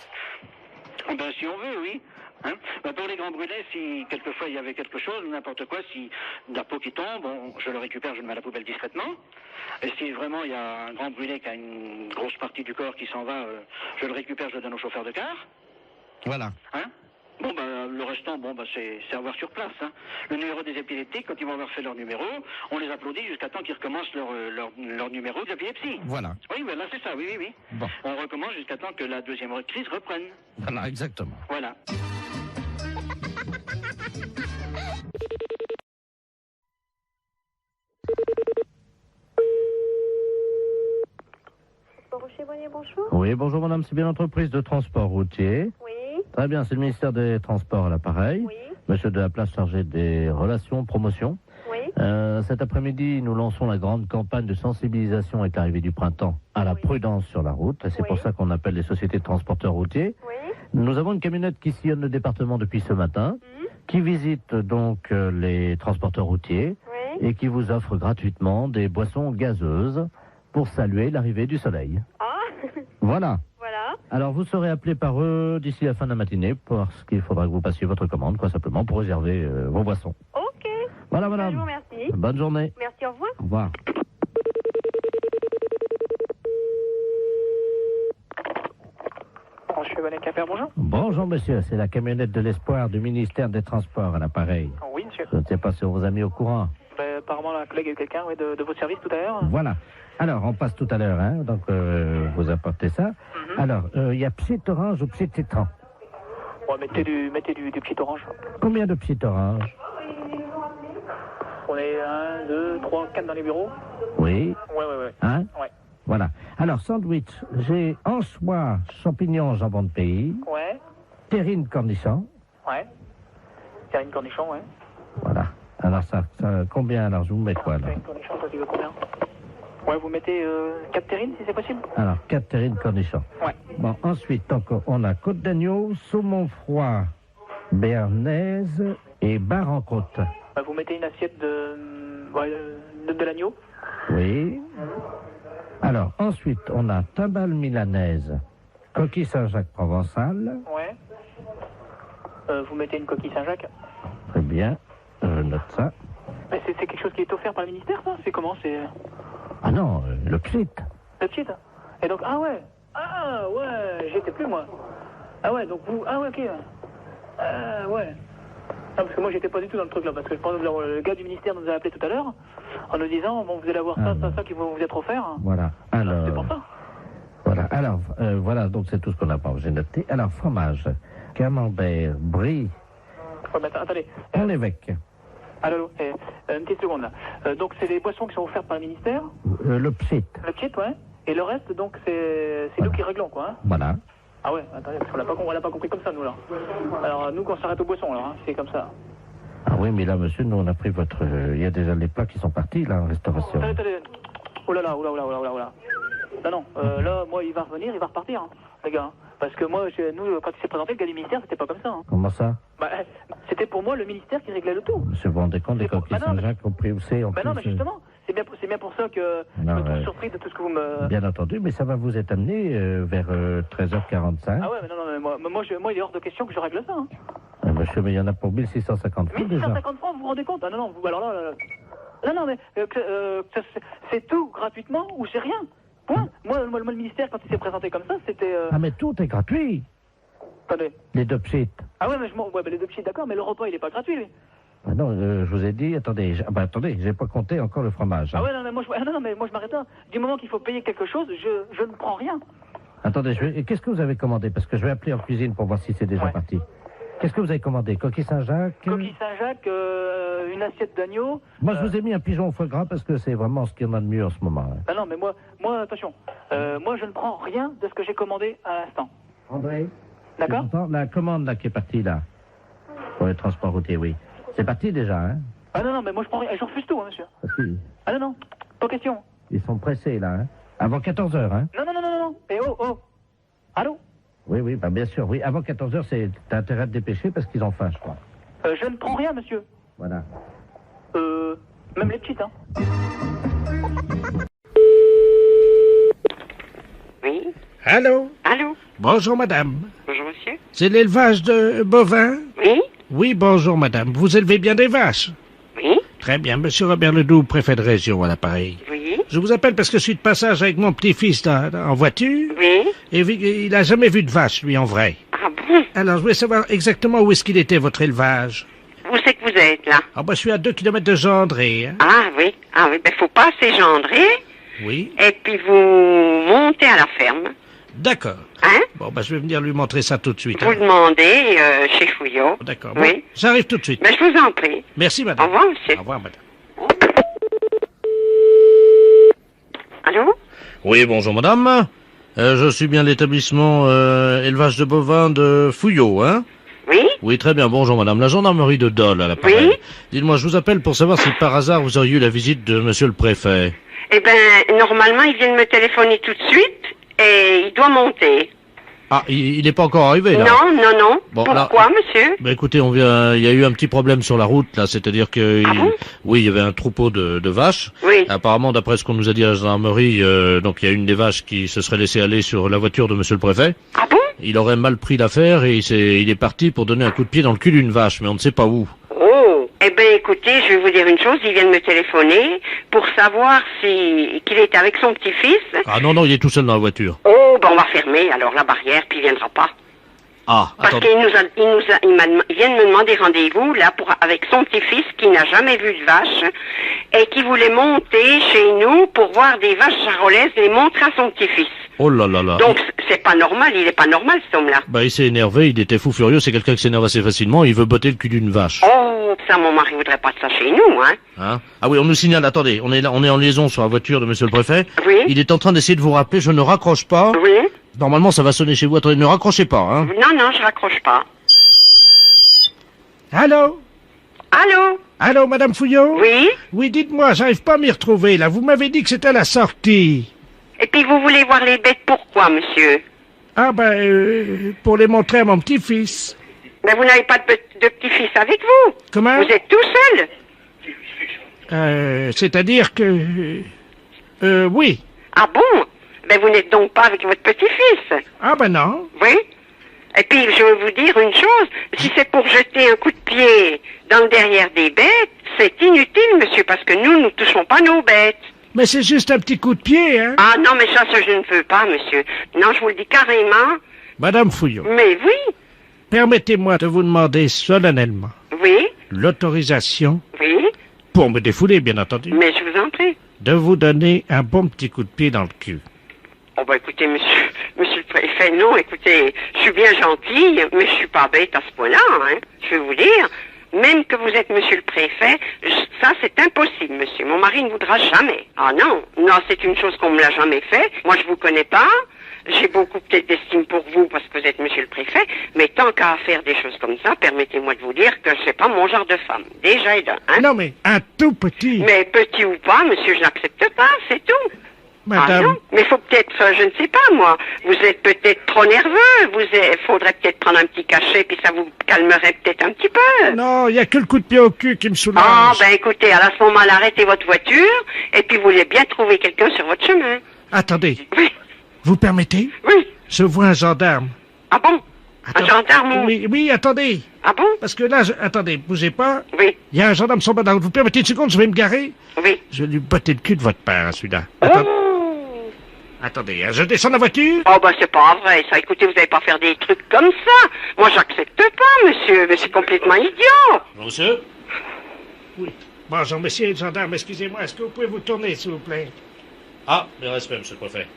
Si on veut, oui. Hein? Pour les grands brûlés, si quelquefois il y avait quelque chose, n'importe quoi, si de la peau qui tombe, je le récupère, je le mets à la poubelle discrètement. Et si vraiment il y a un grand brûlé qui a une grosse partie du corps qui s'en va, je le récupère, je le donne au chauffeur de car. Voilà. Hein? Le restant, c'est à voir sur place. Hein. Le numéro des épileptiques, quand ils vont avoir fait leur numéro, on les applaudit jusqu'à temps qu'ils recommencent leur numéro d'épilepsie. Voilà. Oui, là c'est ça, oui. Bon. On recommence jusqu'à temps que la 2e crise reprenne. Voilà, exactement. Voilà. Bonjour. Oui, bonjour madame, c'est bien l'entreprise de transport routier. Oui. Très bien, c'est le ministère des Transports à l'appareil. Oui. Monsieur de la Place chargé des relations, promotion. Oui. Cet après-midi, nous lançons la grande campagne de sensibilisation avec l'arrivée du printemps à la prudence sur la route. Et c'est pour ça qu'on appelle les sociétés de transporteurs routiers. Oui. Nous avons une camionnette qui sillonne le département depuis ce matin, qui visite donc les transporteurs routiers et qui vous offre gratuitement des boissons gazeuses pour saluer l'arrivée du soleil. Ah. Voilà. Voilà. Alors, vous serez appelé par eux d'ici la fin de la matinée parce qu'il faudra que vous passiez votre commande, simplement pour réserver vos boissons. Ok. Voilà, madame. Je vous remercie. Bonne journée. Merci, au revoir. Au revoir. Bonjour. Bonjour, monsieur. C'est la camionnette de l'espoir du ministère des Transports à l'appareil. Oui, monsieur. Je ne sais pas si on vous a mis au courant. Apparemment, la collègue a eu quelqu'un de votre service tout à l'heure. Voilà. Alors, on passe tout à l'heure, hein. Donc, vous apportez ça. Alors, il y a Pied Orange ou Pied Tétran? Mettez du petit orange. Combien de Pied Orange? On est 1, 2, 3, 4 dans les bureaux. Oui. Ouais. Hein? Ouais. Voilà. Alors, sandwich, j'ai anchois, champignons, jambon de pays. Ouais. Terrine cornichon. Ouais. Terrine cornichon, ouais. Voilà. Alors, ça combien? Alors, je vous mets quoi, là? Terrine cornichon, ça dit combien? Ouais, vous mettez 4 terrines, si c'est possible? Alors, 4 terrines cornichons. Ouais. Bon, ensuite, encore, on a côte d'agneau, saumon froid, béarnaise et bar en côte. Vous mettez une assiette de l'agneau. Oui. Alors, ensuite, on a timbale milanaise, coquille Saint-Jacques provençale. Ouais. Vous mettez une coquille Saint-Jacques. Très bien, je note ça. Mais c'est quelque chose qui est offert par le ministère, ça? C'est comment? C'est... Ah non, le pchit. Le pchit. Et donc, ah ouais, j'étais plus moi. Ah ouais, donc vous, ah ouais, ok. Ouais. Non, parce que moi j'étais pas du tout dans le truc là, parce que je pense que le gars du ministère nous a appelé tout à l'heure en nous disant, bon, vous allez avoir ça qui va vous être offert. Voilà, alors... C'est pour ça. Voilà, alors, voilà, donc c'est tout ce qu'on a pas, j'ai noté. Alors, fromage, camembert, brie. Ouais, mais attendez. On l'évêque. Allô, une petite seconde là. Donc c'est des boissons qui sont offertes par le ministère. Le pchit. Le pchit, ouais. Et le reste, donc, c'est nous qui réglons, quoi. Hein. Voilà. Ah ouais, attendez, parce qu'on l'a pas compris comme ça, nous, là. Alors, nous, quand on s'arrête aux boissons, alors, hein, c'est comme ça. Ah oui, mais là, monsieur, nous, on a pris votre... Il y a déjà les plats qui sont partis, là, en restauration. Attendez. Oh là là. Non, là, moi, il va revenir, il va repartir, hein, les gars. Hein. Parce que moi, nous, quand il s'est présenté, le gars du ministère, c'était pas comme ça. Hein. Comment ça? Bah, c'était pour moi le ministère qui réglait le tout. Monsieur, vous vous rendez compte des coquilles Saint-Jacques au prix où c'est en plus, non, mais justement, c'est bien pour ça que je me trouve surpris de tout ce que vous me... Bien entendu, mais ça va vous être amené vers 13h45. Ah ouais, mais non, mais moi, il est hors de question que je règle ça. Hein. Monsieur, mais il y en a pour 1650 francs déjà. 1650 francs, vous vous rendez compte? Ah non, vous, alors là... Non, mais c'est tout gratuitement ou c'est rien. Point. Moi, le ministère, quand il s'est présenté comme ça, c'était... Ah, mais tout est gratuit. Attendez. Les deux pchits. Ah ouais, mais les deux pchits, d'accord, mais le repas, il est pas gratuit, lui. Ah non, je vous ai dit, attendez, j'ai pas compté encore le fromage. Hein. Ah ouais, non, mais moi, je m'arrête là. Du moment qu'il faut payer quelque chose, je ne prends rien. Attendez, qu'est-ce que vous avez commandé? Parce que je vais appeler en cuisine pour voir si c'est déjà parti. Qu'est-ce que vous avez commandé? Coquille Saint-Jacques? Coquille Saint-Jacques, une assiette d'agneau. Moi, je vous ai mis un pigeon au foie gras parce que c'est vraiment ce qu'il y en a de mieux en ce moment. Hein. Ah non, mais moi, attention. Moi, je ne prends rien de ce que j'ai commandé à l'instant. André? D'accord? La commande là qui est partie là, pour le transport routier, oui. C'est parti déjà, hein? Ah non, mais moi, je prends rien. Je refuse tout, hein, monsieur. Si. Ah non, pas question. Ils sont pressés là, hein? Avant 14h, hein? Non. Et oh. Allô? Oui, bah bien sûr, oui. Avant 14h, t'as intérêt à te dépêcher parce qu'ils ont faim, je crois. Je ne prends rien, monsieur. Voilà. Même les petites, hein. Oui. Allô? Bonjour, madame. Bonjour, monsieur. C'est l'élevage de bovins? Oui. Oui, bonjour, madame. Vous élevez bien des vaches? Oui. Très bien, monsieur Robert Ledoux, préfet de région à l'appareil. Oui. Je vous appelle parce que je suis de passage avec mon petit-fils en voiture. Oui. Et il a jamais vu de vache, lui, en vrai. Ah bon? Alors, je voulais savoir exactement où est-ce qu'il était, votre élevage. Où c'est que vous êtes, là? Ah, bah, je suis à 2 kilomètres de Gendré. Hein. Ah oui, faut passer Gendré. Oui. Et puis vous montez à la ferme. D'accord. Hein? Bon, bah, je vais venir lui montrer ça tout de suite. Vous demandez chez Fouillot. D'accord. Oui. Bon, j'arrive tout de suite. Mais je vous en prie. Merci, madame. Au revoir, monsieur. Au revoir, madame. Allô? Oui, bonjour, madame. Je suis bien l'établissement élevage de bovins de Fouillot, hein? Oui? Oui, très bien. Bonjour, madame. La gendarmerie de Dole à l'appareil. Oui? Dites-moi, je vous appelle pour savoir si par hasard vous auriez eu la visite de monsieur le préfet. Eh ben, normalement, il vient de me téléphoner tout de suite et il doit monter. Ah, il n'est pas encore arrivé, là? Non. Bon, pourquoi, monsieur? Bah écoutez, il y a eu un petit problème sur la route, là, c'est-à-dire que... bon? il y avait un troupeau de vaches. Oui. Apparemment, d'après ce qu'on nous a dit à la gendarmerie, donc il y a une des vaches qui se serait laissée aller sur la voiture de monsieur le préfet. Ah bon? Il aurait mal pris l'affaire et il est parti pour donner un coup de pied dans le cul d'une vache, mais on ne sait pas où. Oh, eh ben écoutez, je vais vous dire une chose, il vient de me téléphoner pour savoir qu'il est avec son petit-fils. Ah non, il est tout seul dans la voiture. Oh, ben on va fermer alors la barrière, puis il viendra pas. Ah, parce attendez. qu'il vient de me demander rendez-vous là avec son petit-fils qui n'a jamais vu de vache et qui voulait monter chez nous pour voir des vaches charolaises et les montrer à son petit-fils. Oh là là là. Donc c'est pas normal, il est pas normal cet homme-là. Bah il s'est énervé, il était fou furieux, c'est quelqu'un qui s'énerve assez facilement, il veut botter le cul d'une vache. Oh, ça mon mari voudrait pas de ça chez nous, hein. Ah oui, on nous signale, attendez, on est en liaison sur la voiture de monsieur le préfet. Oui. Il est en train d'essayer de vous rappeler, je ne raccroche pas. Oui. Normalement ça va sonner chez vous, attendez, ne raccrochez pas, hein. Non, je raccroche pas. Allô? Allô, madame Fouillot? Oui. Oui, dites-moi, j'arrive pas à m'y retrouver, là. Vous m'avez dit que c'était à la sortie. Et puis vous voulez voir les bêtes pourquoi, monsieur? Ah pour les montrer à mon petit-fils. Mais vous n'avez pas de petit-fils avec vous. Comment? Vous êtes tout seul. C'est-à-dire que... oui. Ah bon? Ben vous n'êtes donc pas avec votre petit-fils. Ah non. Oui. Et puis, je vais vous dire une chose. Si c'est pour jeter un coup de pied dans le derrière des bêtes, c'est inutile, monsieur, parce que nous ne touchons pas nos bêtes. Mais c'est juste un petit coup de pied, hein? Ah non, mais ça, je ne veux pas, monsieur. Non, je vous le dis carrément. Madame Fouillon. Mais oui. Permettez-moi de vous demander solennellement. Oui. L'autorisation. Oui. Pour me défouler, bien entendu. Mais je vous en prie. De vous donner un bon petit coup de pied dans le cul. Oh bah écoutez, monsieur le préfet, non, écoutez, je suis bien gentille, mais je suis pas bête à ce point-là, hein. Je vais vous dire, même que vous êtes monsieur le préfet, ça c'est impossible, monsieur. Mon mari ne voudra jamais. Ah non, c'est une chose qu'on me l'a jamais fait. Moi je vous connais pas. J'ai beaucoup peut-être d'estime pour vous parce que vous êtes monsieur le préfet, mais tant qu'à faire des choses comme ça, permettez-moi de vous dire que c'est pas mon genre de femme. Déjà et d'un, hein. Non mais, un tout petit. Mais petit ou pas, monsieur, je n'accepte pas, c'est tout. Madame. Ah non, mais faut peut-être, je ne sais pas moi, vous êtes peut-être trop nerveux, faudrait peut-être prendre un petit cachet puis ça vous calmerait peut-être un petit peu. Non, il y a que le coup de pied au cul qui me soulage. Ah ben écoutez, à ce moment-là, arrêtez votre voiture et puis vous voulez bien trouver quelqu'un sur votre chemin. Attendez. Oui. Vous permettez? Oui. Je vois un gendarme. Ah bon? Attends. Un gendarme? Oui, attendez. Ah bon? Parce que là, attendez, bougez pas. Oui. Il y a un gendarme sur ma route. Vous permettez une seconde, je vais me garer? Oui. Je vais lui botter le cul de votre père, celui-là. Attendez, je descends la voiture. Oh, bah, c'est pas vrai, ça. Écoutez, vous n'allez pas faire des trucs comme ça. Moi, j'accepte pas, monsieur, mais c'est complètement idiot. Bonjour, monsieur. Oui. Bonjour, monsieur le gendarme, excusez-moi, est-ce que vous pouvez vous tourner, s'il vous plaît? Ah, le respect, monsieur le préfet.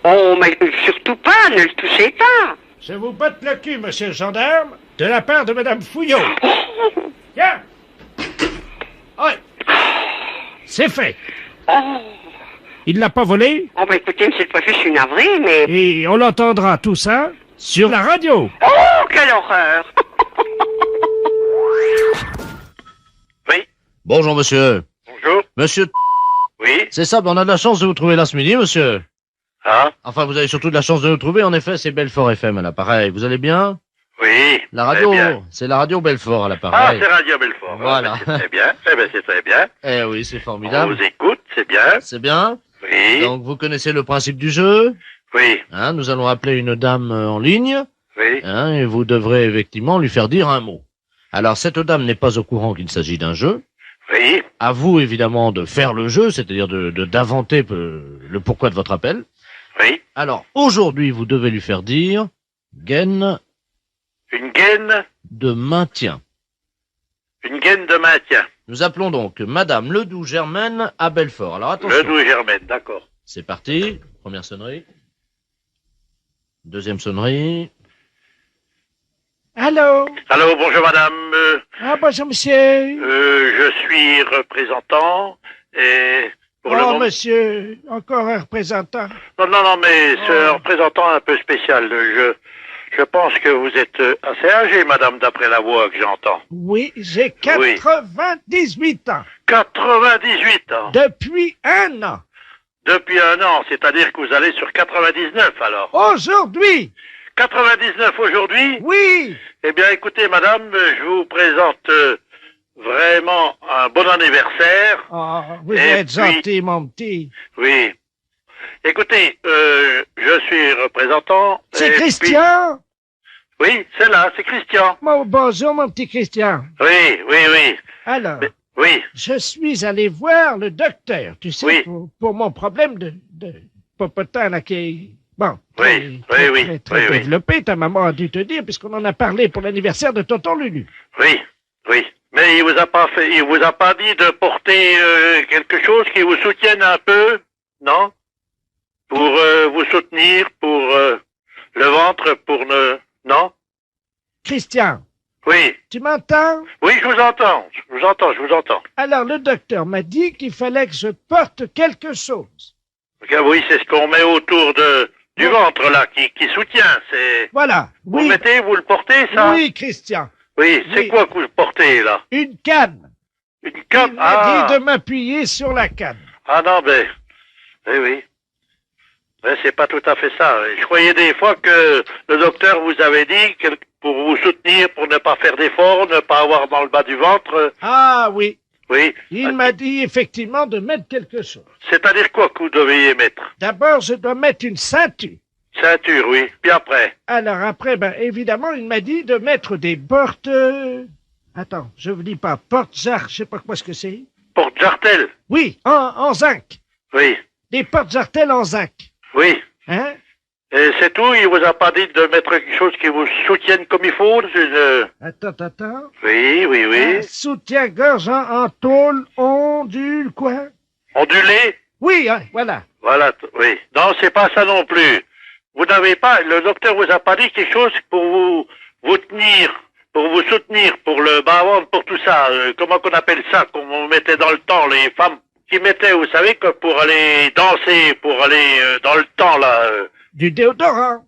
Oh, mais surtout pas, ne le touchez pas. Je vous botte le cul, monsieur le gendarme, de la part de madame Fouillon. Viens. Ouais. C'est fait. Oh. Il l'a pas volé? Oh, bah écoutez, monsieur le préfet, je suis navré, mais... Et on l'entendra tout ça sur la radio. Oh, quelle horreur. Oui. Bonjour, monsieur. Bonjour. Monsieur... Oui. C'est ça, on a de la chance de vous trouver là ce midi, monsieur. Ah. Enfin, vous avez surtout de la chance de nous trouver. En effet, c'est Belfort FM à l'appareil. Vous allez bien? Oui. La radio, c'est la radio Belfort à Ah, l'appareil. c'est Radio Belfort. Voilà. C'est très bien. Eh ben, c'est très bien. Eh oui, c'est On formidable. vous écoute, c'est bien. C'est bien? Oui. Donc, vous connaissez le principe du jeu? Oui. Hein, nous allons appeler une dame en ligne. Oui. Hein, et vous devrez effectivement lui faire dire un mot. Alors, cette dame n'est pas au courant qu'il s'agit d'un jeu. Oui. À vous, évidemment, de faire le jeu, c'est-à-dire d'inventer le pourquoi de votre appel. Oui. Alors, aujourd'hui, vous devez lui faire dire gaine Une gaine. de maintien. Une gaine de maintien. Nous appelons donc Madame Ledoux Germaine à Belfort. Alors, attention. Ledoux Germaine, d'accord. C'est parti. Première sonnerie. Deuxième sonnerie. Allô? Allô, bonjour madame. Ah, bonjour, monsieur. Je suis représentant et... Pour le Oh, moment... monsieur, encore un représentant. Non, mais c'est un représentant un peu spécial. Je pense que vous êtes assez âgée, madame, d'après la voix que j'entends. Oui, j'ai 98 ans. 98 ans. Depuis 1 an. Depuis 1 an, c'est-à-dire que vous allez sur 99 alors. Aujourd'hui. 99 aujourd'hui? Oui. Eh bien, écoutez, madame, je vous présente vraiment un bon anniversaire. Oh, vous êtes gentil, mon petit. Oui. Écoutez, je suis représentant. C'est Christian? Oui, c'est là, c'est Christian. Bonjour, mon petit Christian. Oui. Alors, oui. Je suis allé voir le docteur, tu sais, pour mon problème de popotin, là, qui est, bon, très développé. Ta maman a dû te dire, puisqu'on en a parlé pour l'anniversaire de tonton Lulu. Oui. Mais il vous a pas dit de porter quelque chose qui vous soutienne un peu, non? Pour vous soutenir, pour le ventre, non? Christian. Oui. Tu m'entends? Oui, je vous entends. Alors, le docteur m'a dit qu'il fallait que je porte quelque chose. Oui, c'est ce qu'on met autour du ventre, là, qui soutient, c'est... Voilà. Vous le portez, ça? Oui, Christian. Oui, c'est quoi que vous portez, là? Une canne. Une canne? Il m'a dit de m'appuyer sur la canne. Ah non, oui. Mais c'est pas tout à fait ça. Je croyais des fois que le docteur vous avait dit que pour vous soutenir, pour ne pas faire d'efforts, ne pas avoir dans le bas du ventre. Ah oui. Oui. Il m'a dit effectivement de mettre quelque chose. C'est-à-dire quoi que vous deviez mettre? D'abord, je dois mettre une ceinture. Ceinture, oui. Puis après? Alors après, ben évidemment, il m'a dit de mettre des portes... Attends, je vous dis pas, portes-jarres, je sais pas quoi ce que c'est. Porte-jartelle? Oui, en zinc. Oui. Des portes-jartelles en zinc. Oui. Hein? Et c'est tout? Il vous a pas dit de mettre quelque chose qui vous soutienne comme il faut? Attends. Oui. Soutien-gorge en tôle, ondule, quoi? Ondulé? Oui, hein, voilà. Voilà, oui. Non, c'est pas ça non plus. Vous n'avez pas, le docteur vous a pas dit quelque chose pour vous tenir, pour vous soutenir, pour le bas-ventre, pour tout ça. Comment qu'on appelle ça, qu'on mettait dans le temps, les femmes qui mettaient, vous savez, que pour aller danser, pour aller dans le temps, là. Du déodorant.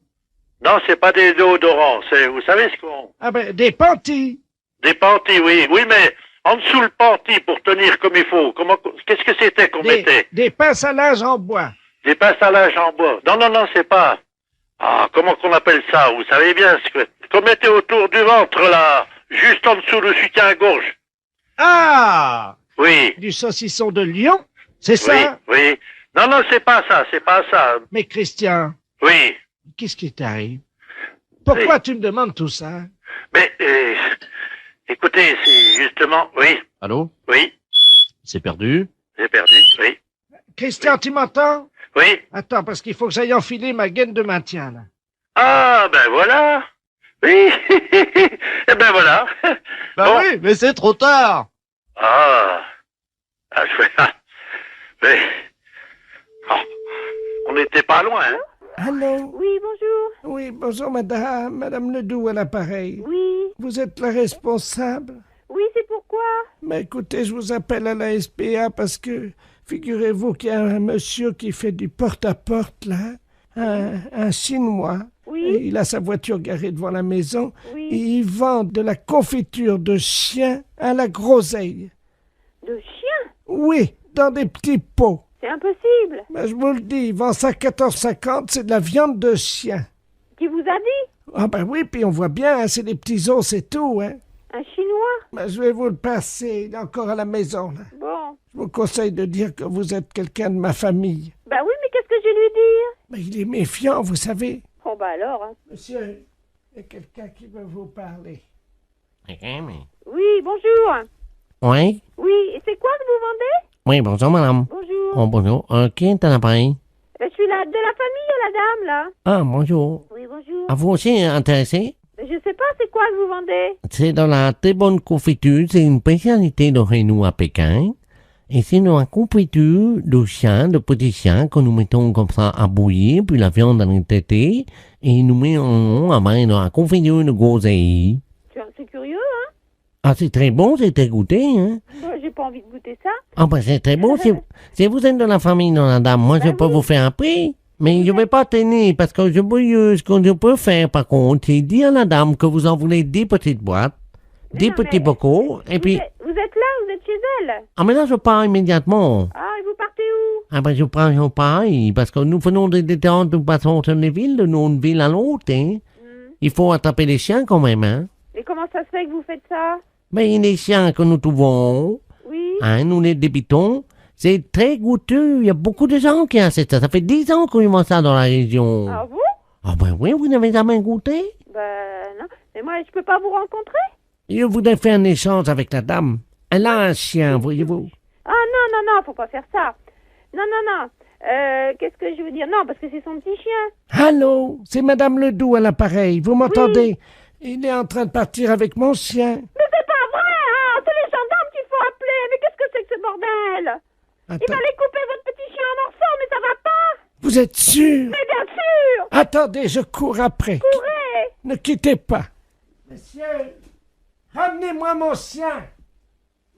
Non, c'est pas des déodorants, c'est, vous savez ce qu'on... Ah ben, des panties. Des panties, oui. Oui, mais en dessous le panty pour tenir comme il faut. Qu'est-ce que c'était qu'on mettait? Des pinces à linge en bois. Des pinces à linge en bois. Non, c'est pas... Ah, comment qu'on appelle ça? Vous savez bien ce qu'on mettait autour du ventre, là, juste en dessous le soutien-gorge. Ah! Oui. Du saucisson de lion, c'est ça? Oui. Non, c'est pas ça. Mais Christian. Oui. Qu'est-ce qui t'arrive? Pourquoi tu me demandes tout ça? Mais, écoutez, c'est justement... Oui. Allô? Oui. C'est perdu? J'ai perdu, oui. Christian, tu m'entends? Oui. Attends, parce qu'il faut que j'aille enfiler ma gaine de maintien, là. Ah, ben voilà. Oui. Eh ben voilà. Bah oui, mais c'est trop tard. Mais... Oh, on n'était pas loin, hein? Allô? Oui, bonjour. Oui, bonjour, madame Ledoux à l'appareil. Oui. Vous êtes la responsable? Oui, c'est pourquoi? Mais écoutez, je vous appelle à la SPA parce que, figurez-vous qu'il y a un monsieur qui fait du porte-à-porte, là, un Chinois. Oui. Et il a sa voiture garée devant la maison. Oui. Et il vend de la confiture de chien à la groseille. De chien? Oui, dans des petits pots. C'est impossible. Ben, je vous le dis, il vend ça à 14,50, c'est de la viande de chien. Qui vous a dit? Ah ben oui, puis on voit bien, hein, c'est des petits os, c'est tout, hein. Un Chinois? Ben, je vais vous le passer, il est encore à la maison, là. Bon. Je vous conseille de dire que vous êtes quelqu'un de ma famille. Ben oui, mais qu'est-ce que je vais lui dire? Ben, il est méfiant, vous savez. Oh ben alors, hein. Monsieur, il y a quelqu'un qui veut vous parler. Oui, bonjour. Oui? Oui, et c'est quoi que vous vendez? Oui, bonjour, madame. Bonjour. Oh, bonjour. Qui est à l'appareil? Je suis de la famille, la dame, là. Ah, bonjour. Oui, bonjour. À vous aussi intéressé? Je sais pas, c'est quoi que vous vendez? C'est dans la très bonne confiture. C'est une spécialité de chez nous à Pékin. Et c'est dans la confiture de chien, de petits chiens, que nous mettons comme ça à bouillir, puis la viande dans les tétés, et nous mettons à main dans la confiture de groseille. C'est curieux, hein? Ah, c'est très bon, c'est très goûté, hein? J'ai pas envie de goûter ça. Ah, ben c'est très bon. Si vous êtes de la famille de la dame, moi je peux vous faire un prix. Mais je vais pas tenir, parce que ce que je peux faire, par contre, c'est dire à la dame que vous en voulez 10 petites boîtes, 10 petits bocaux, et puis... Vous êtes là, vous êtes chez elle? Ah, mais là, je pars immédiatement. Ah, et vous partez où? Ah, ben, je pars, parce que nous faisons des détentes, nous passons sur les villes, de une ville à l'autre, hein. Il faut attraper les chiens, quand même, hein. Mais comment ça se fait que vous faites ça? Mais les chiens que nous trouvons, hein, nous les débitons, c'est très goûteux. Il y a beaucoup de gens qui achètent ça. Ça fait 10 ans qu'on mange ça dans la région. Ah bon? Ah ben oui, vous n'avez jamais goûté? Ben non. Mais moi, je peux pas vous rencontrer? Je voudrais faire un échange avec la dame. Elle a un chien, voyez-vous. Ah non, faut pas faire ça. Non. Qu'est-ce que je veux dire? Non, parce que c'est son petit chien. Allô, c'est Madame Ledoux à l'appareil. Vous m'entendez? Il est en train de partir avec mon chien. Mais c'est pas vrai, hein! C'est les gendarmes qu'il faut appeler. Mais qu'est-ce que c'est que ce bordel? Il va aller couper votre petit chien en morceaux, mais ça va pas! Vous êtes sûr? Mais bien sûr! Attendez, je cours après. Courez! Ne quittez pas. Monsieur, ramenez-moi mon chien.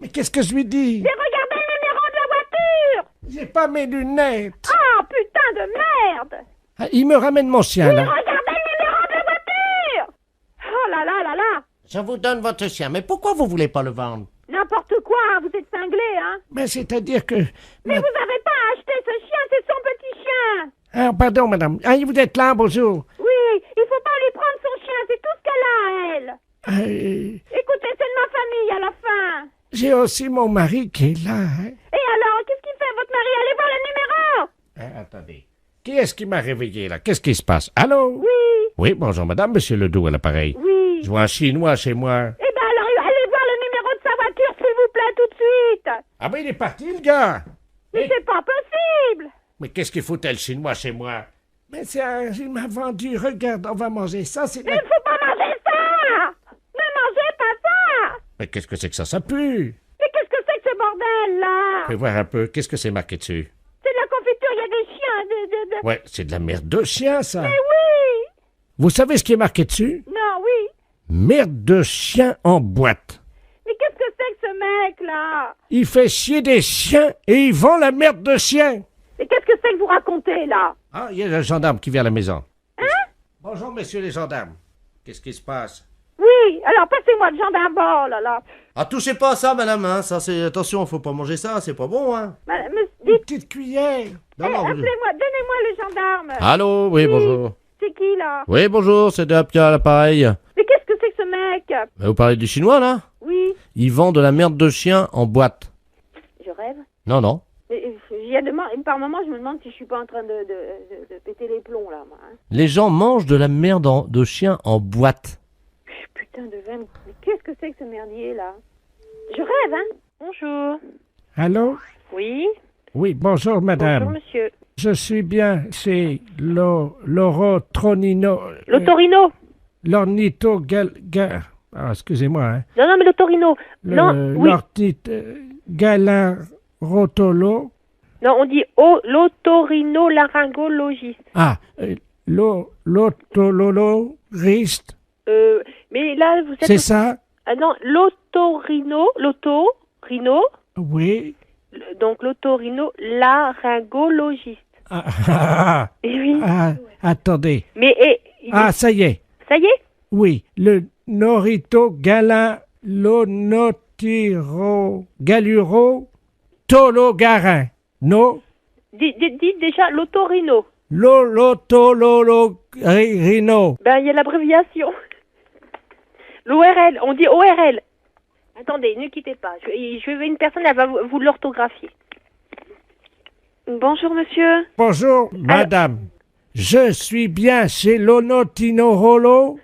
Mais qu'est-ce que je lui dis? J'ai regardé le numéro de la voiture! J'ai pas mes lunettes. Ah, putain de merde! Ah, il me ramène mon chien, là. Regardez le numéro de la voiture! Oh là là là là! Je vous donne votre chien, mais pourquoi vous voulez pas le vendre? N'importe quoi, hein, vous êtes cinglé, hein? Mais c'est-à-dire que... Mais vous avez pas acheté ce chien, c'est son petit chien! Ah, pardon, madame. Ah, vous êtes là, bonjour. Oui, il faut pas lui prendre son chien, c'est tout ce qu'elle a, elle. Écoutez, c'est de ma famille à la fin. J'ai aussi mon mari qui est là. Hein. Et alors, qu'est-ce qu'il fait, votre mari? Allez voir le numéro. Attendez. Qui est-ce qui m'a réveillé, là? Qu'est-ce qui se passe? Allô? Oui. Oui, bonjour, madame, monsieur Ledoux à l'appareil. Oui. Je vois un Chinois chez moi. Eh ben alors, allez voir le numéro de sa voiture, s'il vous plaît, tout de suite. Ah ben, il est parti, le gars. Mais c'est pas possible. Mais qu'est-ce qu'il foutait, le Chinois, chez moi? Mais il m'a vendu. Regarde, on va manger ça. Mais il ne faut pas manger ça. Ne mangez pas ça. Mais qu'est-ce que c'est que ça pue? Mais qu'est-ce que c'est que ce bordel-là? Fais voir un peu, qu'est-ce que c'est marqué dessus? C'est de la confiture, il y a des chiens, Ouais, c'est de la merde de chien, ça. Mais oui. Vous savez ce qui est marqué dessus? Non, oui. Merde de chien en boîte. Mais qu'est-ce que c'est que ce mec-là? Il fait chier des chiens et il vend la merde de chien. Mais qu'est-ce que c'est que vous racontez, là? Ah, il y a le gendarme qui vient à la maison. Hein? Bonjour, messieurs les gendarmes. Qu'est-ce qui se passe? Oui, alors passez-moi le gendarme, oh là là. Ah, touchez pas à ça, madame, hein. Ça, c'est... Attention, faut pas manger ça, c'est pas bon, hein. Madame, Une petite cuillère. Non, non, appelez-moi, donnez-moi le gendarme. Allô? Oui, bonjour. C'est qui, là? Oui, bonjour, c'est Dapia à l'appareil. Mais qu'est-ce que c'est que ce mec? Vous parlez du chinois, là? Oui. Il vend de la merde de chien en boîte. Je rêve. Non, non. Par moment, je me demande si je suis pas en train de péter les plombs, là, moi. Hein. Les gens mangent de la merde de chien en boîte. Putain de veine. Mais qu'est-ce que c'est que ce merdier, là? Je rêve, hein? Bonjour. Allô? Oui? Oui, bonjour, madame. Bonjour, monsieur. Je suis bien chez l'Orotronino. L'Otorino. Ah, excusez-moi, hein. Non, mais l'Otorino. Non, oui. Galarotolo. Non, on dit l'otorino-laryngologiste. Ah, l'otolologiste. Mais là, vous êtes... C'est ça? Ah non, l'otorino. Oui. Donc, l'otorino-laryngologiste. Et oui. Attendez. Mais... ça y est. Ça y est? Oui, le Norito Galuro Tologarin. Non? Dites déjà l'otorino. L'otololorino. Ben, il y a l'abréviation. L'ORL, on dit ORL. Attendez, ne quittez pas. Je vais une personne, elle va vous l'orthographier. Bonjour, monsieur. Bonjour, madame. Je suis bien chez l'Onotinorolo.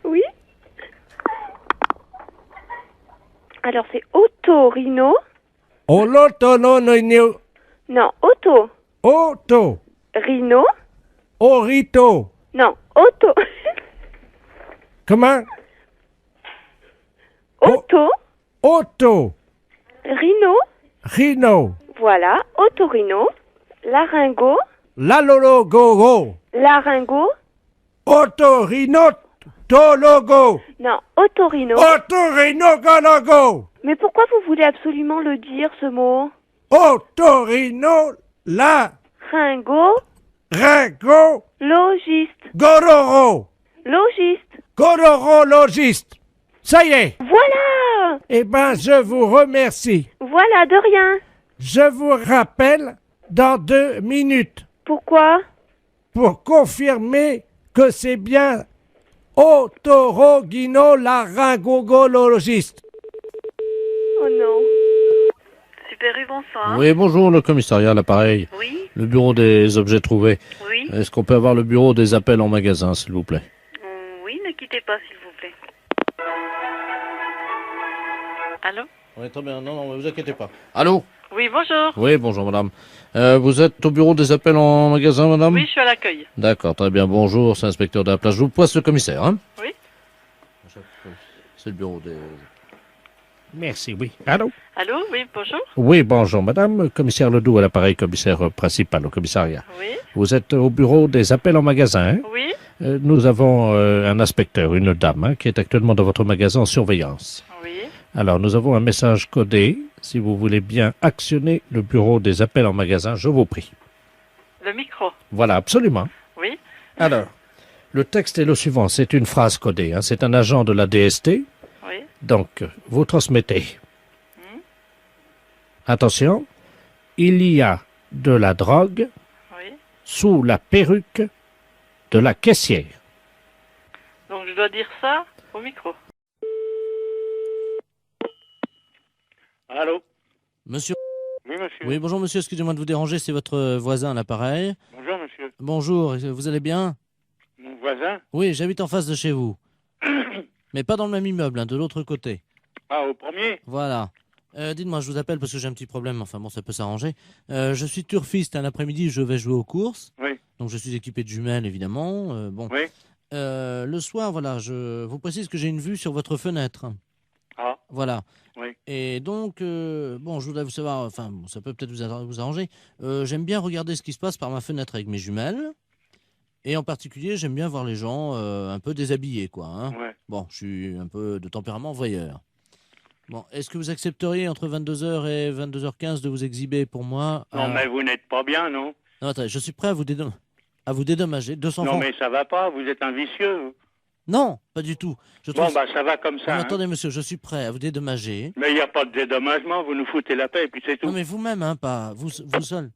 Oui. Alors, c'est otorino. Olotonono. Non, auto. Auto. Rhino. Orito. Non, auto. Comment? Auto. Auto. Rhino. Voilà, otorino. Laryngo. Lalologogo. Laryngo. Otorinotologo. Non, otorino. Otorinogologo. Mais pourquoi vous voulez absolument le dire, ce mot? Otorino la. Ringo. Ringo. Logiste. Gororo. Logiste. Gororologiste. Ça y est. Voilà. Eh ben, je vous remercie. Voilà, de rien. Je vous rappelle dans 2 minutes. Pourquoi? Pour confirmer que c'est bien otorogino-laryngologiste. Oh non. Super U, bonsoir. Oui, bonjour, le commissariat à l'appareil. Oui. Le bureau des objets trouvés. Oui. Est-ce qu'on peut avoir le bureau des appels en magasin, s'il vous plaît? Oui, ne quittez pas, s'il vous plaît. Allô? Oui, très bien. Non, ne vous inquiétez pas. Allô? Oui, bonjour. Oui, bonjour, madame. Vous êtes au bureau des appels en magasin, madame? Oui, je suis à l'accueil. D'accord, très bien. Bonjour, c'est l'inspecteur de la place. Je vous passe le commissaire, hein? Oui. C'est le bureau des... Merci, oui. Allô? Allô, oui, bonjour. Oui, bonjour, madame. Commissaire Ledoux à l'appareil, commissaire principal au commissariat. Oui. Vous êtes au bureau des appels en magasin, hein? Oui. Nous avons un inspecteur, une dame, hein, qui est actuellement dans votre magasin en surveillance. Oui. Alors, nous avons un message codé. Si vous voulez bien actionner le bureau des appels en magasin, je vous prie. Le micro. Voilà, absolument. Oui. Alors, le texte est le suivant. C'est une phrase codée, hein. C'est un agent de la DST. Oui. Donc, vous transmettez. Attention, il y a de la drogue Oui. sous la perruque de la caissière. Donc je dois dire ça au micro. Allô? Monsieur. Oui, monsieur. Oui, bonjour monsieur, excusez-moi de vous déranger, c'est votre voisin à l'appareil. Bonjour, monsieur. Bonjour, vous allez bien? Mon voisin? Oui, j'habite en face de chez vous. Mais pas dans le même immeuble, hein, de l'autre côté. Ah, au premier? Voilà. Dites-moi, je vous appelle parce que j'ai un petit problème, enfin bon, ça peut s'arranger. Je suis turfiste, un après-midi, je vais jouer aux courses. Oui. Donc je suis équipé de jumelles, évidemment. Bon. Oui. Le soir, voilà, je vous précise que j'ai une vue sur votre fenêtre. Ah. Voilà. Oui. Et donc, bon, je voudrais vous savoir, enfin, bon, ça peut peut-être vous arranger. J'aime bien regarder ce qui se passe par ma fenêtre avec mes jumelles. Et en particulier, j'aime bien voir les gens un peu déshabillés, quoi. Hein. Ouais. Bon, je suis un peu de tempérament voyeur. Bon, est-ce que vous accepteriez entre 22h et 22h15 de vous exhiber pour moi? Non, mais vous n'êtes pas bien, non? Non, attendez, je suis prêt à vous dédommager. 200 Non, francs. mais ça va pas, vous êtes un vicieux. Vous. Non, pas du tout. Bon, bah ça va comme ça. Non, hein. attendez, monsieur, je suis prêt à vous dédommager. Mais il n'y a pas de dédommagement, vous nous foutez la paix et puis c'est tout. Non, mais vous-même, hein, pas vous seul.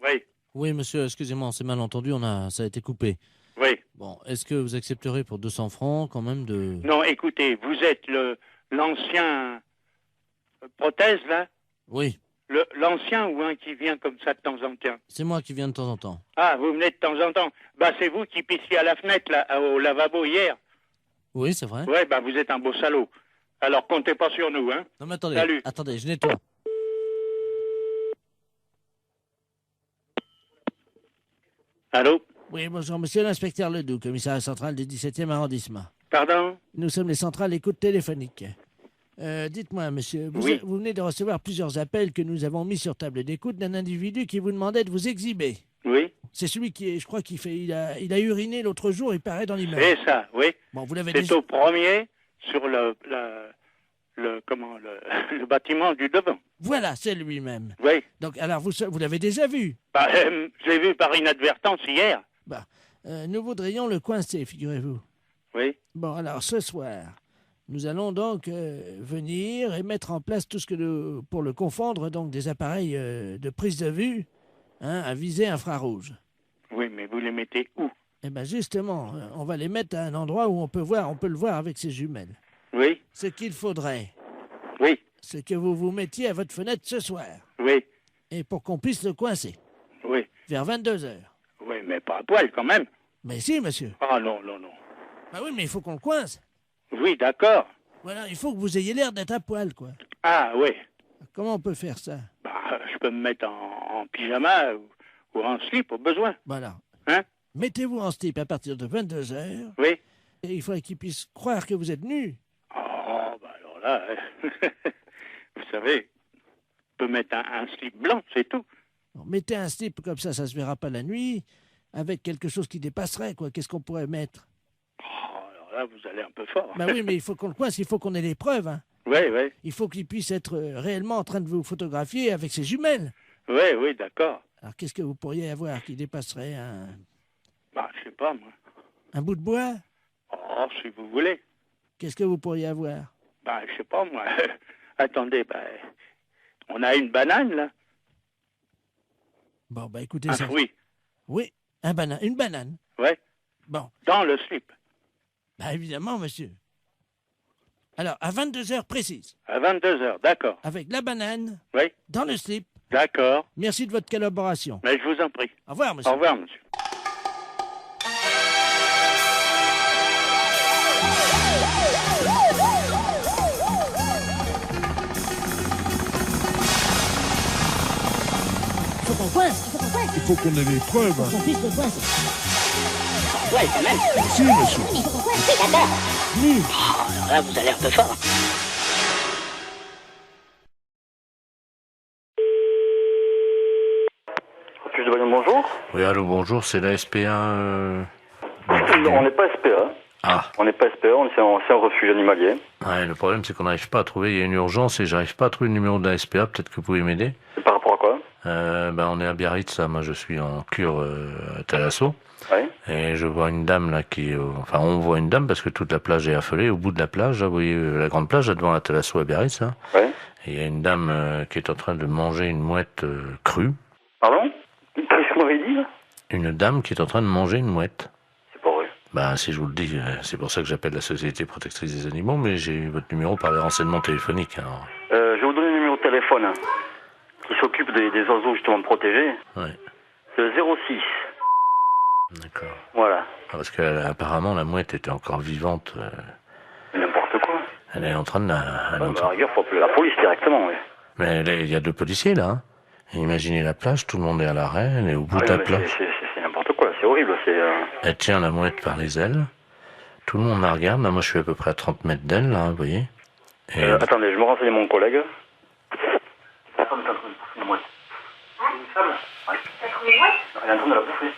Oui. Oui, monsieur, excusez-moi, on s'est mal entendu, ça a été coupé. Oui. Bon, est-ce que vous accepterez pour 200 francs quand même de... Non, écoutez, vous êtes l'ancien prothèse, là? Oui. L'ancien ou un qui vient comme ça de temps en temps? C'est moi qui viens de temps en temps. Ah, vous venez de temps en temps. Bah, c'est vous qui pissiez à la fenêtre, là, au lavabo hier. Oui, c'est vrai. Ouais, bah, vous êtes un beau salaud. Alors, comptez pas sur nous, hein. Non, mais attendez, Salut. attendez, je nettoie. Allô? Oui, bonjour, monsieur l'inspecteur Ledoux, commissariat central du 17e arrondissement. Pardon? Nous sommes les centrales écoute téléphonique. Dites-moi, monsieur, vous venez de recevoir plusieurs appels que nous avons mis sur table d'écoute d'un individu qui vous demandait de vous exhiber. Oui. C'est celui qui, je crois, il a uriné l'autre jour, il paraît dans l'immeuble. C'est ça, oui. Bon, vous l'avez C'est déjà... au premier, sur le bâtiment du devant. Voilà, c'est lui-même. Oui. Donc, alors, vous l'avez déjà vu? Bah, je l'ai vu par inadvertance hier. Bah, nous voudrions le coincer, figurez-vous. Oui. Bon, alors, ce soir, nous allons donc venir et mettre en place tout ce que pour le confondre, donc des appareils de prise de vue, hein, à visée infrarouge. Oui, mais vous les mettez où? Eh bien, justement, on va les mettre à un endroit où on peut le voir avec ses jumelles. Oui. Ce qu'il faudrait, oui, c'est que vous vous mettiez à votre fenêtre ce soir. Oui. Et pour qu'on puisse le coincer. Oui. Vers 22h. Oui, mais pas à poil quand même. Mais si, monsieur. Ah non, non, non. Bah oui, mais il faut qu'on le coince. Oui, d'accord. Voilà, il faut que vous ayez l'air d'être à poil, quoi. Ah, oui. Comment on peut faire ça? Bah, je peux me mettre en pyjama ou en slip au besoin. Voilà. Hein? Mettez-vous en slip à partir de 22h. Oui. Et il faudrait qu'il puisse croire que vous êtes nu. Oh, bah alors là, vous savez, je peux mettre un slip blanc, c'est tout. Bon, mettez un slip comme ça se verra pas la nuit, avec quelque chose qui dépasserait, quoi. Qu'est-ce qu'on pourrait mettre? Oh, alors là, vous allez un peu fort. Bah oui, mais il faut qu'on le coince, il faut qu'on ait les preuves, hein. Oui, oui. Il faut qu'il puisse être réellement en train de vous photographier avec ses jumelles. Oui, oui, d'accord. Alors, qu'est-ce que vous pourriez avoir qui dépasserait un... Bah, je sais pas, moi. Un bout de bois? Oh, si vous voulez. Qu'est-ce que vous pourriez avoir? Bah, je sais pas, moi. Attendez, bah, on a une banane, là. Bon, bah, écoutez un ça. fruit. Oui, une banane. Ouais. Bon. Dans le slip. Bah, évidemment, monsieur. Alors, à 22h précises. À 22h, d'accord. Avec la banane. Oui. Dans le slip. D'accord. Merci de votre collaboration. Mais je vous en prie. Au revoir, monsieur. Au revoir, monsieur. Faut qu'on coince, il faut qu'on coince. Il faut qu'on ait les preuves. Faut qu'on puisse le coincer. Ouais, quand même. Si, monsieur. Il faut qu'on coince. Oui, d'accord. Oui. Oh, alors là, vous allez un peu fort. Bonjour. Oui, allô, bonjour, c'est la SPA. On n'est pas SPA. Ah. On n'est pas SPA, c'est un refuge animalier. Ouais, le problème, c'est qu'on n'arrive pas à trouver. Il y a une urgence et j'arrive pas à trouver le numéro de la SPA. Peut-être que vous pouvez m'aider. Et par rapport à quoi? On est à Biarritz, ça. Moi, je suis en cure à Thalasso. Ouais. Et je vois une dame là enfin on voit une dame parce que toute la plage est affolée. Au bout de la plage, là, vous voyez la grande plage là, devant la Thalasso à Biarritz. Là. Ouais. Et il y a une dame qui est en train de manger une mouette crue. Pardon? Qu'est-ce que vous m'avez dit là? Une dame qui est en train de manger une mouette. C'est pas vrai. Bah si je vous le dis, c'est pour ça que j'appelle la Société Protectrice des Animaux, mais j'ai eu votre numéro par les renseignements téléphoniques. Alors. Je vais vous donner le numéro de téléphone hein, qui s'occupe des oiseaux justement protégés. Ouais. C'est le 06. D'accord. Voilà. Parce qu'apparemment la mouette était encore vivante. N'importe quoi. Elle est en train de la... À la rigueur, faut appeler la police directement, oui. Mais il y a 2 policiers là. Hein. Et imaginez la plage, tout le monde est à l'arrêt, elle est au bout de la plage. C'est n'importe quoi, c'est horrible. Elle tient la mouette par les ailes. Tout le monde la regarde. Là, moi, je suis à peu près à 30 mètres d'elle, là, vous voyez. Et attendez, je me renseigne mon collègue. La femme est en train de bouffer une mouette. Une femme? Oui. T'as trouvé une mouette? Elle est en train de la bouffer.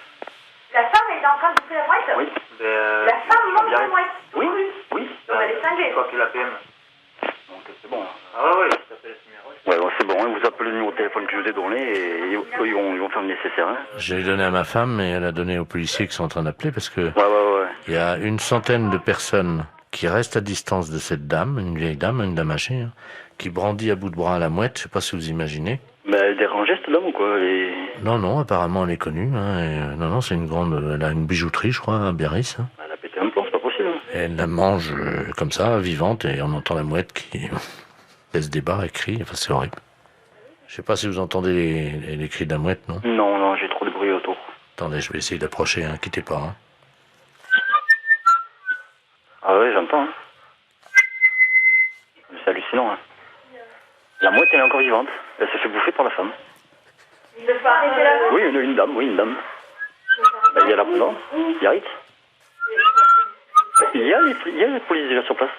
La femme est en train de bouffer la mouette? Oui. La femme mange la mouette? Oui, oui. Donc elle est cinglée. Quoi que la PM. Donc c'est bon. Ah ouais, ça s'appelle ce numéro. Ouais, bon, c'est bon, hein, vous appelez le numéro de téléphone que je vous ai donné et eux, ils vont faire le nécessaire. Hein. j'ai donné à ma femme et elle a donné aux policiers qui sont en train d'appeler parce que ouais. Il y a une centaine de personnes qui restent à distance de cette dame, une vieille dame, une dame âgée, hein, qui brandit à bout de bras la mouette, je sais pas si vous imaginez. Mais elle dérangeait cette dame ou quoi? Non, apparemment elle est connue. Hein, et, non, c'est une grande... Elle a une bijouterie, je crois, à Biarritz. Hein. Elle a pété un plomb, c'est pas possible. Hein. Et elle la mange comme ça, vivante, et on entend la mouette qui laisse des barres et crie. Enfin, c'est horrible. Je sais pas si vous entendez les cris de la mouette, non? Non, j'ai trop de bruit autour. Attendez, je vais essayer d'approcher, hein, quittez pas. Hein. Ah ouais, j'entends. Hein. C'est hallucinant. Hein. La mouette, elle est encore vivante. Elle se fait bouffer par la femme. Il ne faut pas arrêter la mouette? Oui, une dame. Ben, il y a la... Non, Biarritz. Il y a les policiers déjà sur place.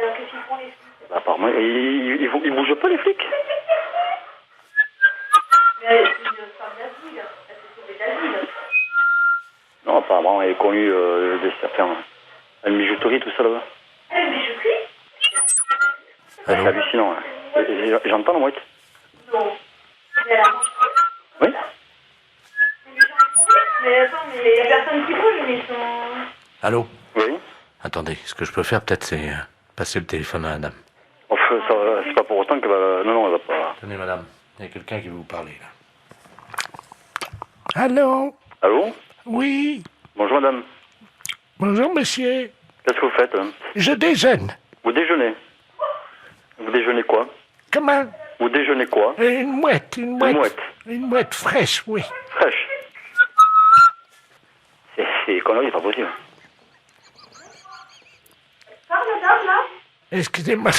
Alors qu'est-ce qu'ils font les flics? Bah, apparemment, ils bougent pas les flics. Mais elle est une femme d'asile. Elle s'est sauvée d'asile. Non, apparemment, elle est connue de certains... Une bijouterie, tout ça là-bas. Une bijouterie? C'est hallucinant. Hein. J'entends la mouette. Non. Mais elle a mangé. Oui. Mais attends, mais il y a personne qui bouge, mais ils sont... Allô? Oui. Attendez, ce que je peux faire peut-être c'est passer le téléphone à la dame. Enfin, c'est pas pour autant que... Non, elle va pas... Tenez madame, il y a quelqu'un qui veut vous parler là. Allô? Allô? Oui. Bonjour madame. Bonjour monsieur. Qu'est-ce que vous faites? Hein? Je déjeune. Vous déjeunez? Vous déjeunez quoi? Comment? Vous déjeunez quoi? Une mouette. Une mouette? Une mouette fraîche, oui. Fraîche? C'est des conneries, c'est pas possible. Parle, madame, là? Excusez-moi,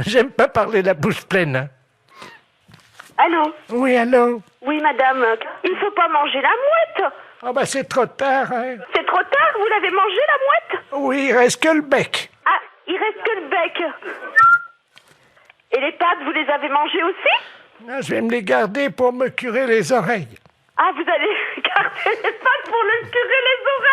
j'aime pas parler la bouche pleine. Hein. Allô? Oui, allô? Oui, madame. Il faut pas manger la mouette. Oh, bah, c'est trop tard, hein. C'est trop tard, vous l'avez mangé, la mouette? Oui, il reste que le bec. Ah, il reste que le bec. Et les pattes, vous les avez mangées aussi? Non, je vais me les garder pour me curer les oreilles. Ah, vous allez garder les pattes pour le curer les oreilles?